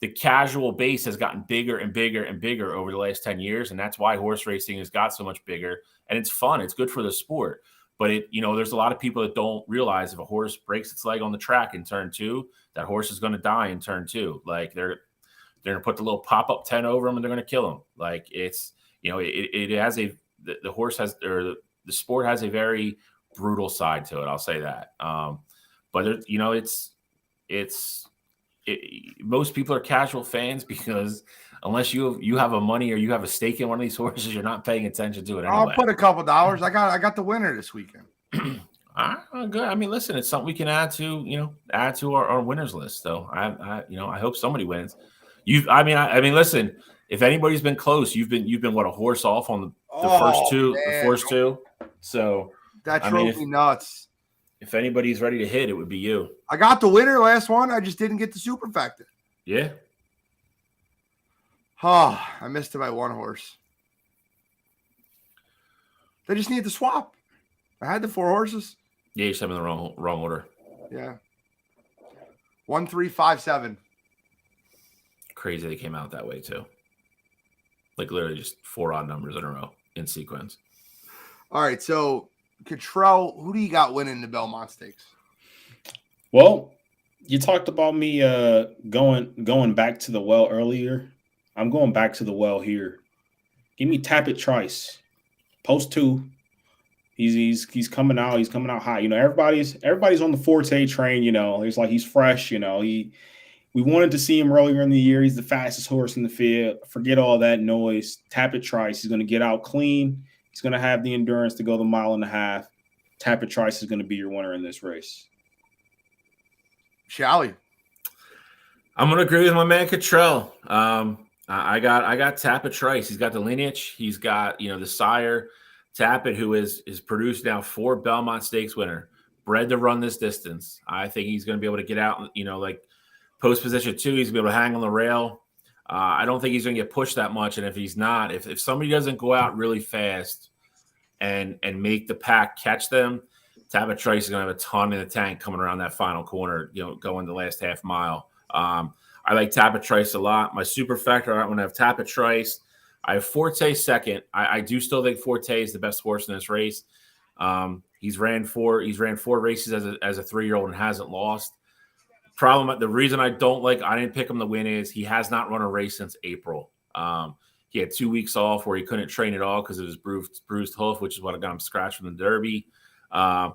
casual base has gotten bigger and bigger and bigger over the last 10 years, and that's why horse racing has got so much bigger. And it's fun. It's good for the sport. But there's a lot of people that don't realize if a horse breaks its leg on the track in turn 2, that horse is going to die in turn 2. Like, they're going to put the little pop-up tent over him, and they're going to kill him. Like, it's, it has the horse has, or the sport has a very brutal side to it. I'll say that. But most people are casual fans, because unless you have a money or you have a stake in one of these horses, you're not paying attention to it anyway. I'll put a couple dollars. I got the winner this weekend. All right, good. I mean, listen, it's something we can add to our winners list. So I hope somebody wins. Listen, if anybody's been close, you've been what, a horse off on the first two. So that drove me nuts. If anybody's ready to hit, it would be you. I got the winner last one. I just didn't get the superfecta. Yeah. Oh, I missed it by 1 horse. They just need to swap. I had the 4 horses. Yeah, you just have them in the wrong order. Yeah. 1, 3, 5, 7. Crazy they came out that way too. Like, literally just 4 odd numbers in a row in sequence. All right, so Cottrell, who do you got winning the Belmont Stakes? Well, you talked about me going back to the well earlier. I'm going back to the well here. Give me Tappet Trice. Post 2. He's coming out. He's coming out hot. Everybody's on the Forte train. It's like he's fresh. We wanted to see him earlier in the year. He's the fastest horse in the field. Forget all that noise. Tappet Trice. He's going to get out clean. He's going to have the endurance to go the 1.5 miles. Tappet Trice is going to be your winner in this race. Shall we? I'm going to agree with my man Cottrell. I got Tappet Trice. He's got the lineage. He's got, the sire Tappet, who is produced now 4 Belmont Stakes winner, bred to run this distance. I think he's going to be able to get out, like post position 2. He's going to be able to hang on the rail. I don't think he's going to get pushed that much. And if he's not, if somebody doesn't go out really fast and make the pack catch them, Tappet Trice is going to have a ton in the tank coming around that final corner, going the last half mile. I like Tappet Trice a lot. My superfecta, I'm going to have Tappet Trice. I have Forte second. I do still think Forte is the best horse in this race. He's ran 4 races as a 3-year-old and hasn't lost. The reason I didn't pick him to win is he has not run a race since April. He had 2 weeks off where he couldn't train at all because of his bruised hoof, which is what got him scratched from the Derby. I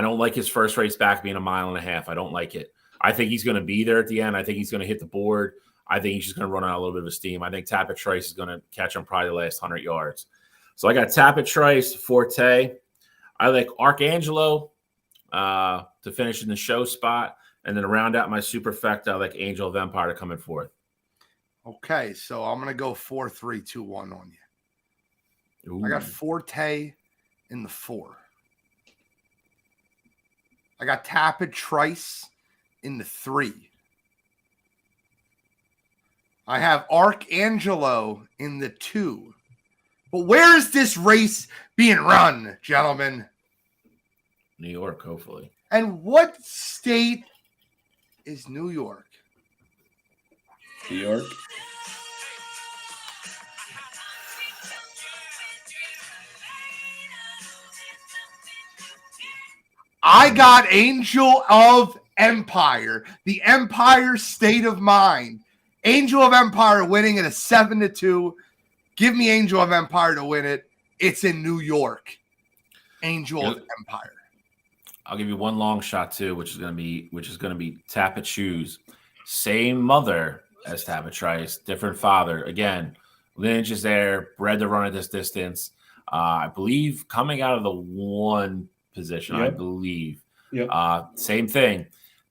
don't like his first race back being 1.5 miles. I don't like it. I think he's going to be there at the end. I think he's going to hit the board. I think he's just going to run out a little bit of steam. I think Tappet Trice is going to catch him probably the last 100 yards. So I got Tappet Trice, Forte. I like Arcangelo to finish in the show spot, and then to round out my superfecta, I like Angel of Empire to come in fourth. Okay, so I'm gonna go 4-3-2-1 on you. Ooh. I got Forte in the 4. I got Tapit Trice in the 3. I have Arcangelo in the 2. But where is this race being run, gentlemen? New York, hopefully. And what state is New York? New York. I got Angel of Empire, the Empire State of Mind. Angel of Empire winning at a 7-2. Give me Angel of Empire to win it. It's in New York. Angel of Empire. I'll give you one long shot too, which is going to be Tapit Shoes. Same mother as Tapit Trice, different father. Again, lineage is there, bred to run at this distance. I believe coming out of the 1 position, Yep. I believe. Yep. Same thing.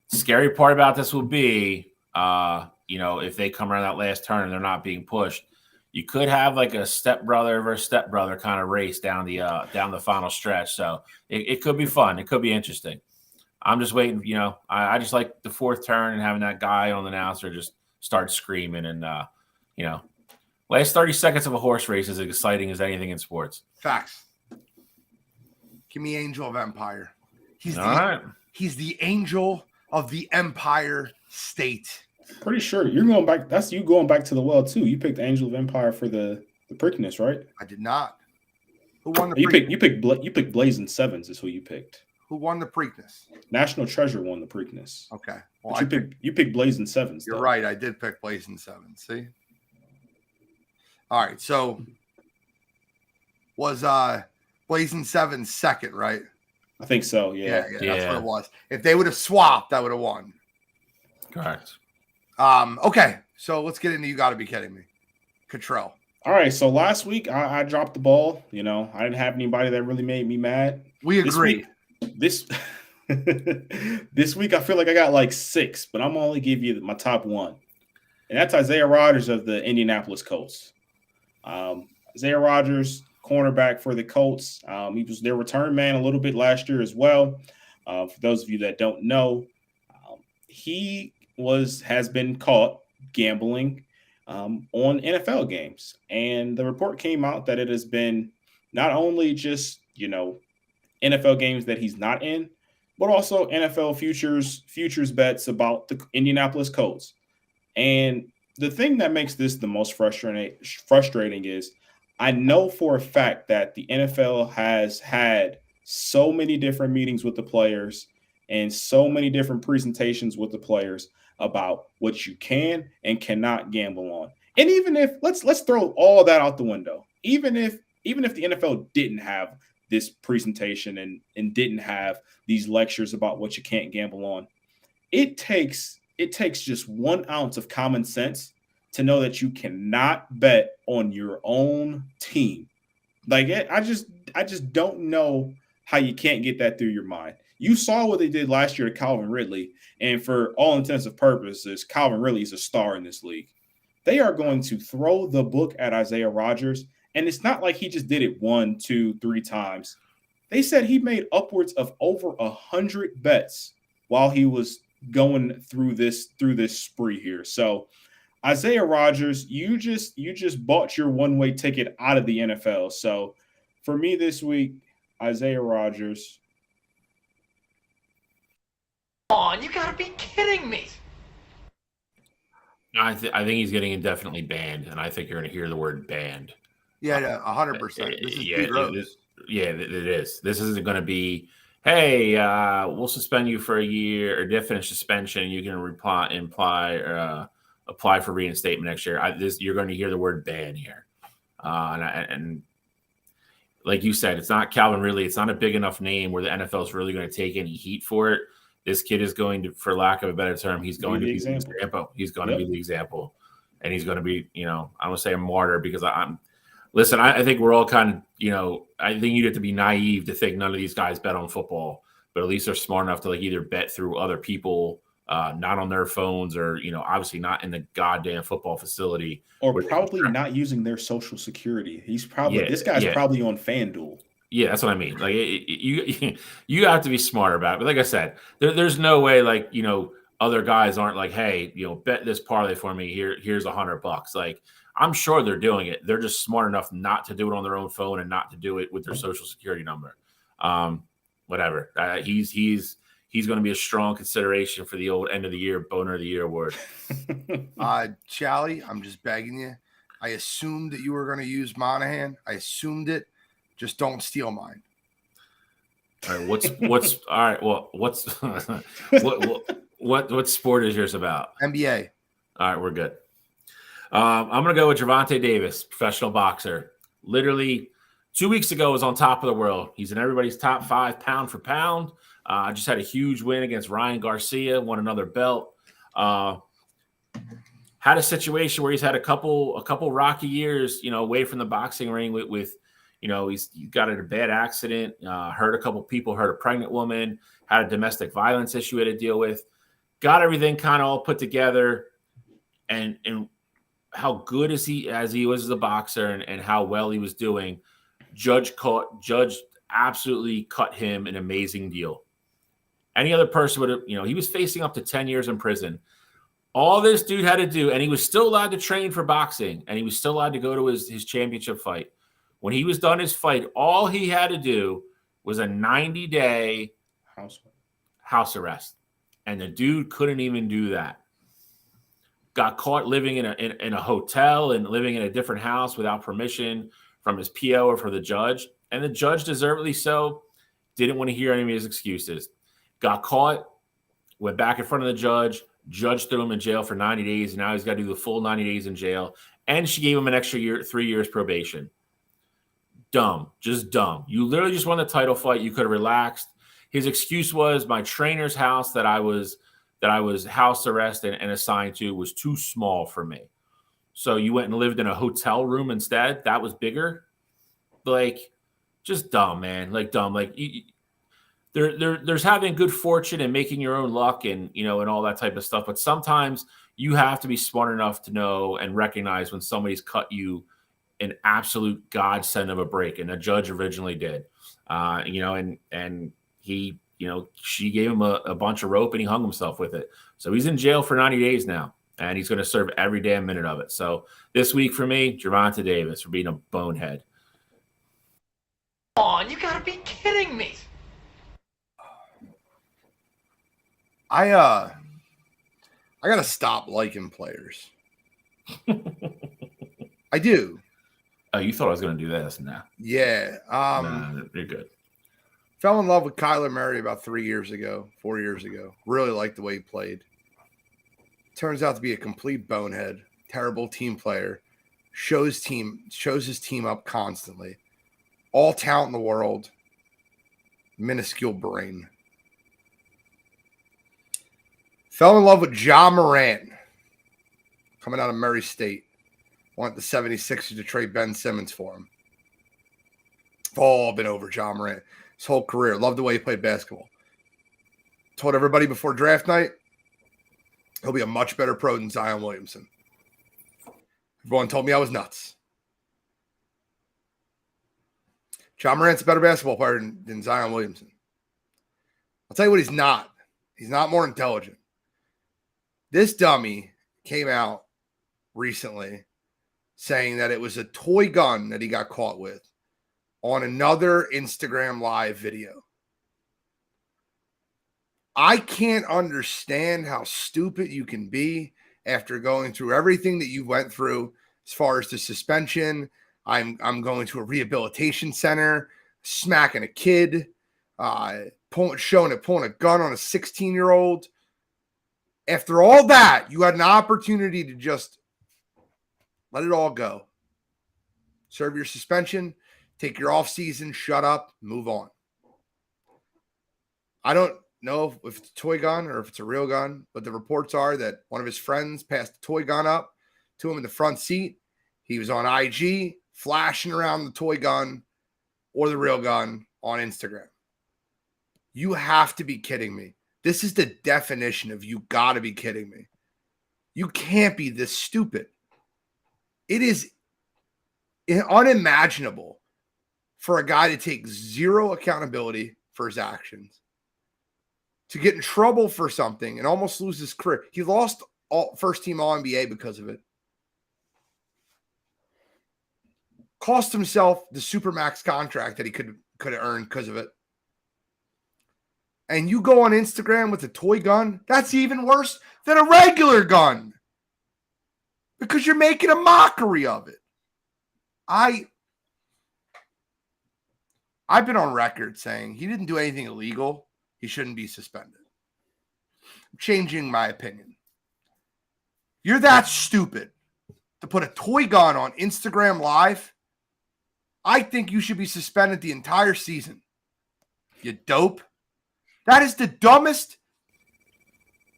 Scary part about this will be, if they come around that last turn and they're not being pushed, you could have like a stepbrother versus stepbrother kind of race down the final stretch. So it could be fun. It could be interesting. I'm just waiting. I just like the 4th turn and having that guy on the announcer just start screaming and last 30 seconds of a horse race is as exciting as anything in sports. Facts. Give me Angel of Empire. He's the Angel of the Empire State. Pretty sure you're going back. That's you going back to the well too. You picked Angel of Empire for the Preakness, right? I did not. Who won the Preakness? You picked Blazing Sevens is who you picked. Who won the Preakness? National Treasure won the Preakness. Okay. Well, you picked Blazing Sevens. You're right. I did pick Blazing Sevens. See? All right. So was Blazing Sevens second, right? I think so. Yeah. That's what it was. If they would have swapped, I would have won. Correct. Okay. So let's get into You Gotta Be Kidding Me. Cottrell. All right. So last week I dropped the ball. I didn't have anybody that really made me mad. We agree. This week I feel like I got like 6, but I'm only give you my top 1. And that's Isaiah Rodgers of the Indianapolis Colts. Isaiah Rodgers, cornerback for the Colts. He was their return man a little bit last year as well. For those of you that don't know, he has been caught gambling on NFL games. And the report came out that it has been not only just, NFL games that he's not in, but also NFL futures bets about the Indianapolis Colts. And the thing that makes this the most frustrating is I know for a fact that the NFL has had so many different meetings with the players and so many different presentations with the players about what you can and cannot gamble on. And even if let's throw all that out the window, even if the NFL didn't have this presentation and didn't have these lectures about what you can't gamble on, it takes just 1 ounce of common sense to know that you cannot bet on your own team. Like I just don't know how you can't get that through your mind. You saw what they did last year to Calvin Ridley, and for all intents and purposes, Calvin Ridley is a star in this league. They are going to throw the book at Isaiah Rodgers, and it's not like he just did it 1, 2, 3 times. They said he made upwards of over 100 bets while he was going through this spree here. So Isaiah Rodgers, you just bought your one-way ticket out of the NFL. So for me this week, Isaiah Rodgers. Come on, you gotta be kidding me. I think he's getting indefinitely banned, and I think you're going to hear the word banned. Yeah, 100%. This is Pete Rose. It is. This isn't going to be, hey, we'll suspend you for a year or definite suspension. You can apply for reinstatement next year. You're going to hear the word ban here. And like you said, it's not Calvin Ridley. It's not a big enough name where the NFL is really going to take any heat for it. This kid is going to, for lack of a better term, he's going to be the example. He's going to be the example. And he's going to be, I don't want to say a martyr because Listen, I think we're all kind of, I think you'd have to be naive to think none of these guys bet on football, but at least they're smart enough to like either bet through other people, not on their phones, or obviously not in the goddamn football facility, or probably not using their social security. This guy's probably on FanDuel. Yeah, that's what I mean. Like you have to be smarter about it. But like I said, there's no way like other guys aren't like, hey, bet this parlay for me. Here's $100. Like I'm sure they're doing it. They're just smart enough not to do it on their own phone and not to do it with their social security number. Whatever. He's going to be a strong consideration for the old end of the year boner of the year award. Charlie, I'm just begging you. I assumed that you were going to use Monahan. I assumed it. Just don't steal mine. All right. What's all right? Well, what's what sport is yours about? NBA. All right, we're good. I'm gonna go with Gervonta Davis, professional boxer. Literally 2 weeks ago was on top of the world. He's in everybody's top 5 pound for pound. Just had a huge win against Ryan Garcia, won another belt. Had a situation where he's had a couple rocky years, away from the boxing ring with he's got in a bad accident, hurt a couple people, hurt a pregnant woman, had a domestic violence issue he had to deal with, got everything kind of all put together, and how good as he was as a boxer and how well he was doing, Judge absolutely cut him an amazing deal. Any other person would have, he was facing up to 10 years in prison. All this dude had to do, and he was still allowed to train for boxing, and he was still allowed to go to his championship fight. When he was done his fight, all he had to do was a 90-day house arrest. And the dude couldn't even do that. Got caught living in a hotel and living in a different house without permission from his PO or from the judge. And the judge, deservedly so, didn't want to hear any of his excuses. Got caught, went back in front of the judge. Judge threw him in jail for 90 days, and now he's got to do the full 90 days in jail. And she gave him an extra 3 years probation. Dumb, just dumb. You literally just won the title fight. You could have relaxed. His excuse was my trainer's house that I was house arrested and assigned to was too small for me. So you went and lived in a hotel room instead. That was bigger. Like, just dumb, man. Like dumb. Like there's having good fortune and making your own luck and and all that type of stuff. But sometimes you have to be smart enough to know and recognize when somebody's cut you an absolute godsend of a break, and the judge originally did, and he, she gave him a bunch of rope and he hung himself with it. So he's in jail for 90 days now, and he's going to serve every damn minute of it. So this week for me, Gervonta Davis for being a bonehead. Come on, you gotta be kidding me. I gotta stop liking players. I do. Oh, you thought I was going to do this? Nah. Yeah. Nah, you're good. Fell in love with Kyler Murray about 4 years ago. Really liked the way he played. Turns out to be a complete bonehead, terrible team player. Shows his team up constantly. All talent in the world. Minuscule brain. Fell in love with Ja Morant. Coming out of Murray State. Want the 76ers to trade Ben Simmons for him. All been over Ja Morant his whole career. Loved the way he played basketball. Told everybody before draft night, he'll be a much better pro than Zion Williamson. Everyone told me I was nuts. Ja Morant's a better basketball player than Zion Williamson. I'll tell you what he's not. He's not more intelligent. This dummy came out recently saying that it was a toy gun that he got caught with on another Instagram live video. I can't understand how stupid you can be after going through everything that you went through as far as the suspension. I'm going to a rehabilitation center, smacking a kid, pulling a gun on a 16-year-old. After all that, you had an opportunity to just let it all go. Serve your suspension, take your off season, shut up, move on. I don't know if it's a toy gun or if it's a real gun, but the reports are that one of his friends passed the toy gun up to him in the front seat. He was on IG flashing around the toy gun or the real gun on Instagram. You have to be kidding me. This is the definition of you got to be kidding me. You can't be this stupid. It is unimaginable for a guy to take zero accountability for his actions, to get in trouble for something and almost lose his career. He lost first team All-NBA because of it. Cost himself the Supermax contract that he could have earned because of it. And you go on Instagram with a toy gun, that's even worse than a regular gun because you're making a mockery of it. I've been on record saying he didn't do anything illegal. He shouldn't be suspended. I'm changing my opinion. You're that stupid to put a toy gun on Instagram Live. I think you should be suspended the entire season. You dope. That is the dumbest.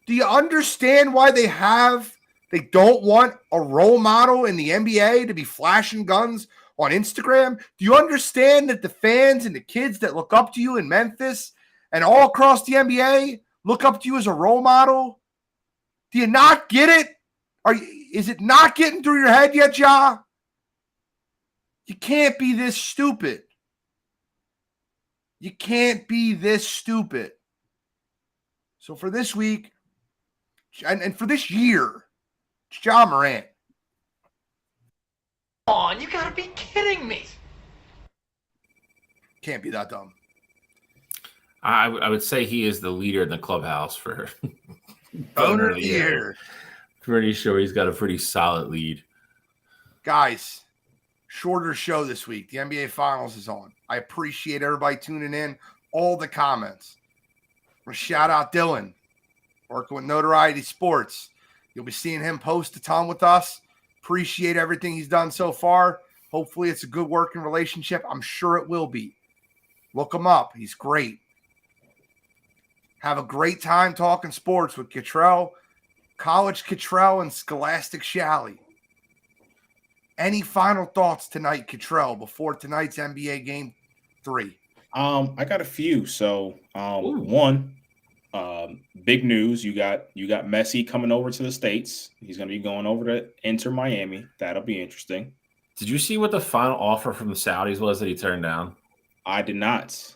Do you understand why they don't want a role model in the NBA to be flashing guns on Instagram? Do you understand that the fans and the kids that look up to you in Memphis and all across the NBA look up to you as a role model? Do you not get it? Is it not getting through your head yet, Ja? You can't be this stupid. You can't be this stupid. So for this week, and for this year, it's Ja Morant. Come on, you gotta be kidding me. Can't be that dumb. I would say he is the leader in the clubhouse for Owner of the year. Pretty sure he's got a pretty solid lead. Guys, shorter show this week. The NBA Finals is on. I appreciate everybody tuning in, all the comments. I'm going to shout out Dylan, working with Notoriety Sports. You'll be seeing him post a ton with us. Appreciate everything he's done so far. Hopefully it's a good working relationship. I'm sure it will be. Look him up. He's great. Have a great time talking sports with Cottrell, College Cottrell, and Scholastic Shalley. Any final thoughts tonight, Cottrell, before tonight's NBA Game 3? I got a few. So, one, big news. You got Messi coming over to the States. He's going to be going over to Inter Miami. That'll be interesting. Did you see what the final offer from the Saudis was that he turned down? I did not.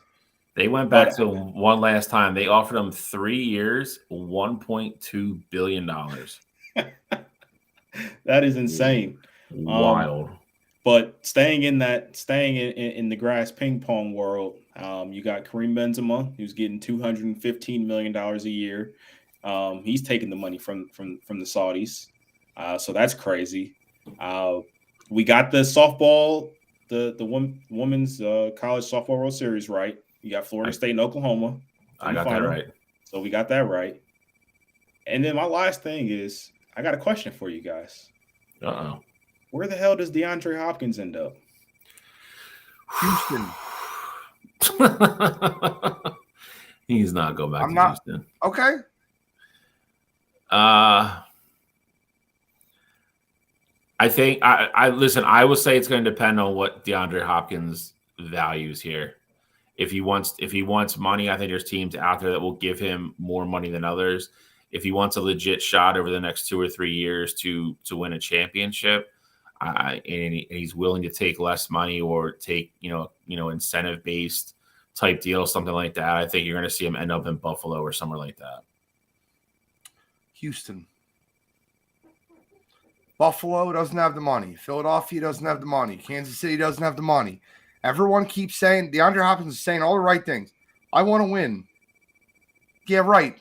They went back to one last time. They offered him 3 years, $1.2 billion. That is insane. Wild. But staying in the grass ping pong world, you got Kareem Benzema, who's getting $215 million a year. He's taking the money from the Saudis. So that's crazy. We got the softball, the women's college softball World Series right. You got Florida State and Oklahoma. I got that right. So we got that right. And then my last thing is, I got a question for you guys. Uh-oh. Where the hell does DeAndre Hopkins end up? Houston. He's not going back to Houston. Okay. I think I listen, I will say it's going to depend on what DeAndre Hopkins values here. If he wants money, I think there's teams out there that will give him more money than others. If he wants a legit shot over the next 2 or 3 years to win a championship, and he's willing to take less money or take incentive based type deal, something like that, I think you're going to see him end up in Buffalo or somewhere like that. Houston. Buffalo doesn't have the money. Philadelphia doesn't have the money. Kansas City doesn't have the money. Everyone keeps saying, DeAndre Hopkins is saying all the right things. I want to win. Yeah, right.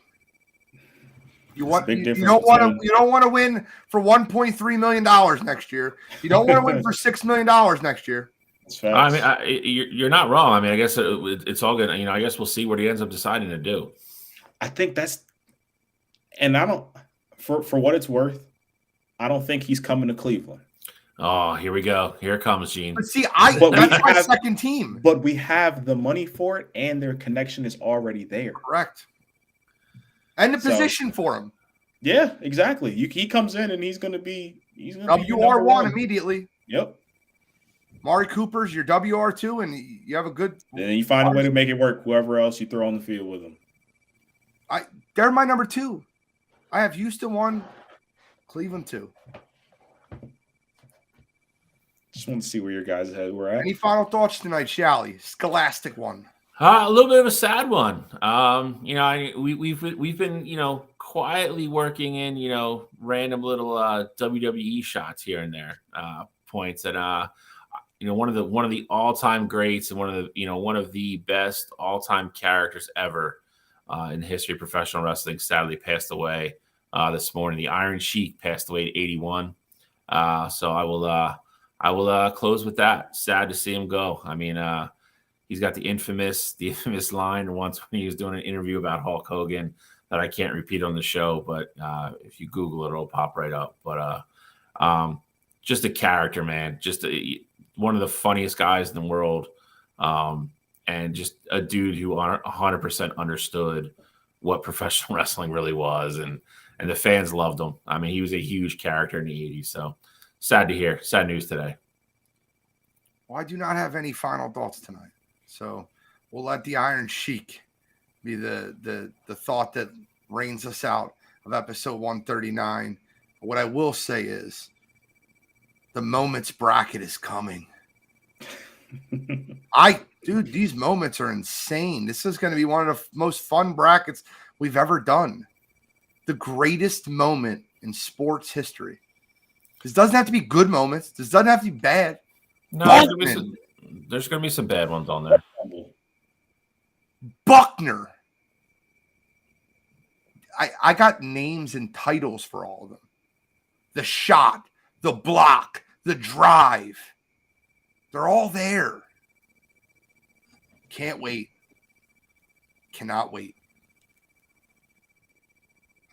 You don't want to win for $1.3 million next year. You don't want to win for $6 million next year. I mean, you're not wrong. I mean, I guess it's all good. I guess we'll see what he ends up deciding to do. I think that's, and I don't, for what it's worth, I don't think he's coming to Cleveland. Oh, here we go. Here it comes, Gene. But see, that's my second team. But we have the money for it, and their connection is already there. Correct. And the position for him. Yeah, exactly. He comes in, and he's going to be WR1 immediately. Yep. Mari Cooper's your WR2, and you have a good. And then you find a way to make it work. Whoever else you throw on the field with them. They're my number 2. I have Houston 1, Cleveland 2. Just want to see where your guys' head were at. Any final thoughts tonight, Shally? Scholastic one. A little bit of a sad one. We've been quietly working in random little WWE shots here and there points, and one of the all-time greats and one of the best all-time characters ever in the history of professional wrestling sadly passed away this morning. The Iron Sheik passed away at 81. So I will close with that. Sad to see him go. I mean, he's got the infamous line once when he was doing an interview about Hulk Hogan that I can't repeat on the show, but if you Google it, it'll pop right up. But just a character, man. Just one of the funniest guys in the world, and just a dude who 100% understood what professional wrestling really was, and the fans loved him. I mean, he was a huge character in the 80s. So sad to hear. Sad news today. Well, I do not have any final thoughts tonight. So we'll let the Iron Sheik be the thought that reigns us out of episode 139. What I will say is the moments bracket is coming. Dude, these moments are insane. This is going to be one of the most fun brackets we've ever done. The greatest moment in sports history. This doesn't have to be good moments. This doesn't have to be bad. No, there's going to be some bad ones on there. Buckner. I got names and titles for all of them. The shot, the block, the drive. They're all there. Can't wait. Cannot wait.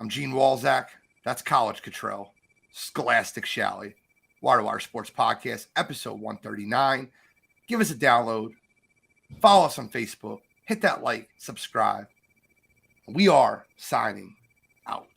I'm Gene Walzak. That's College Cottrell. Scholastic Shally. Wire to Wire Sports Podcast, episode 139. Give us a download. Follow us on Facebook. Hit that like, subscribe. We are signing out.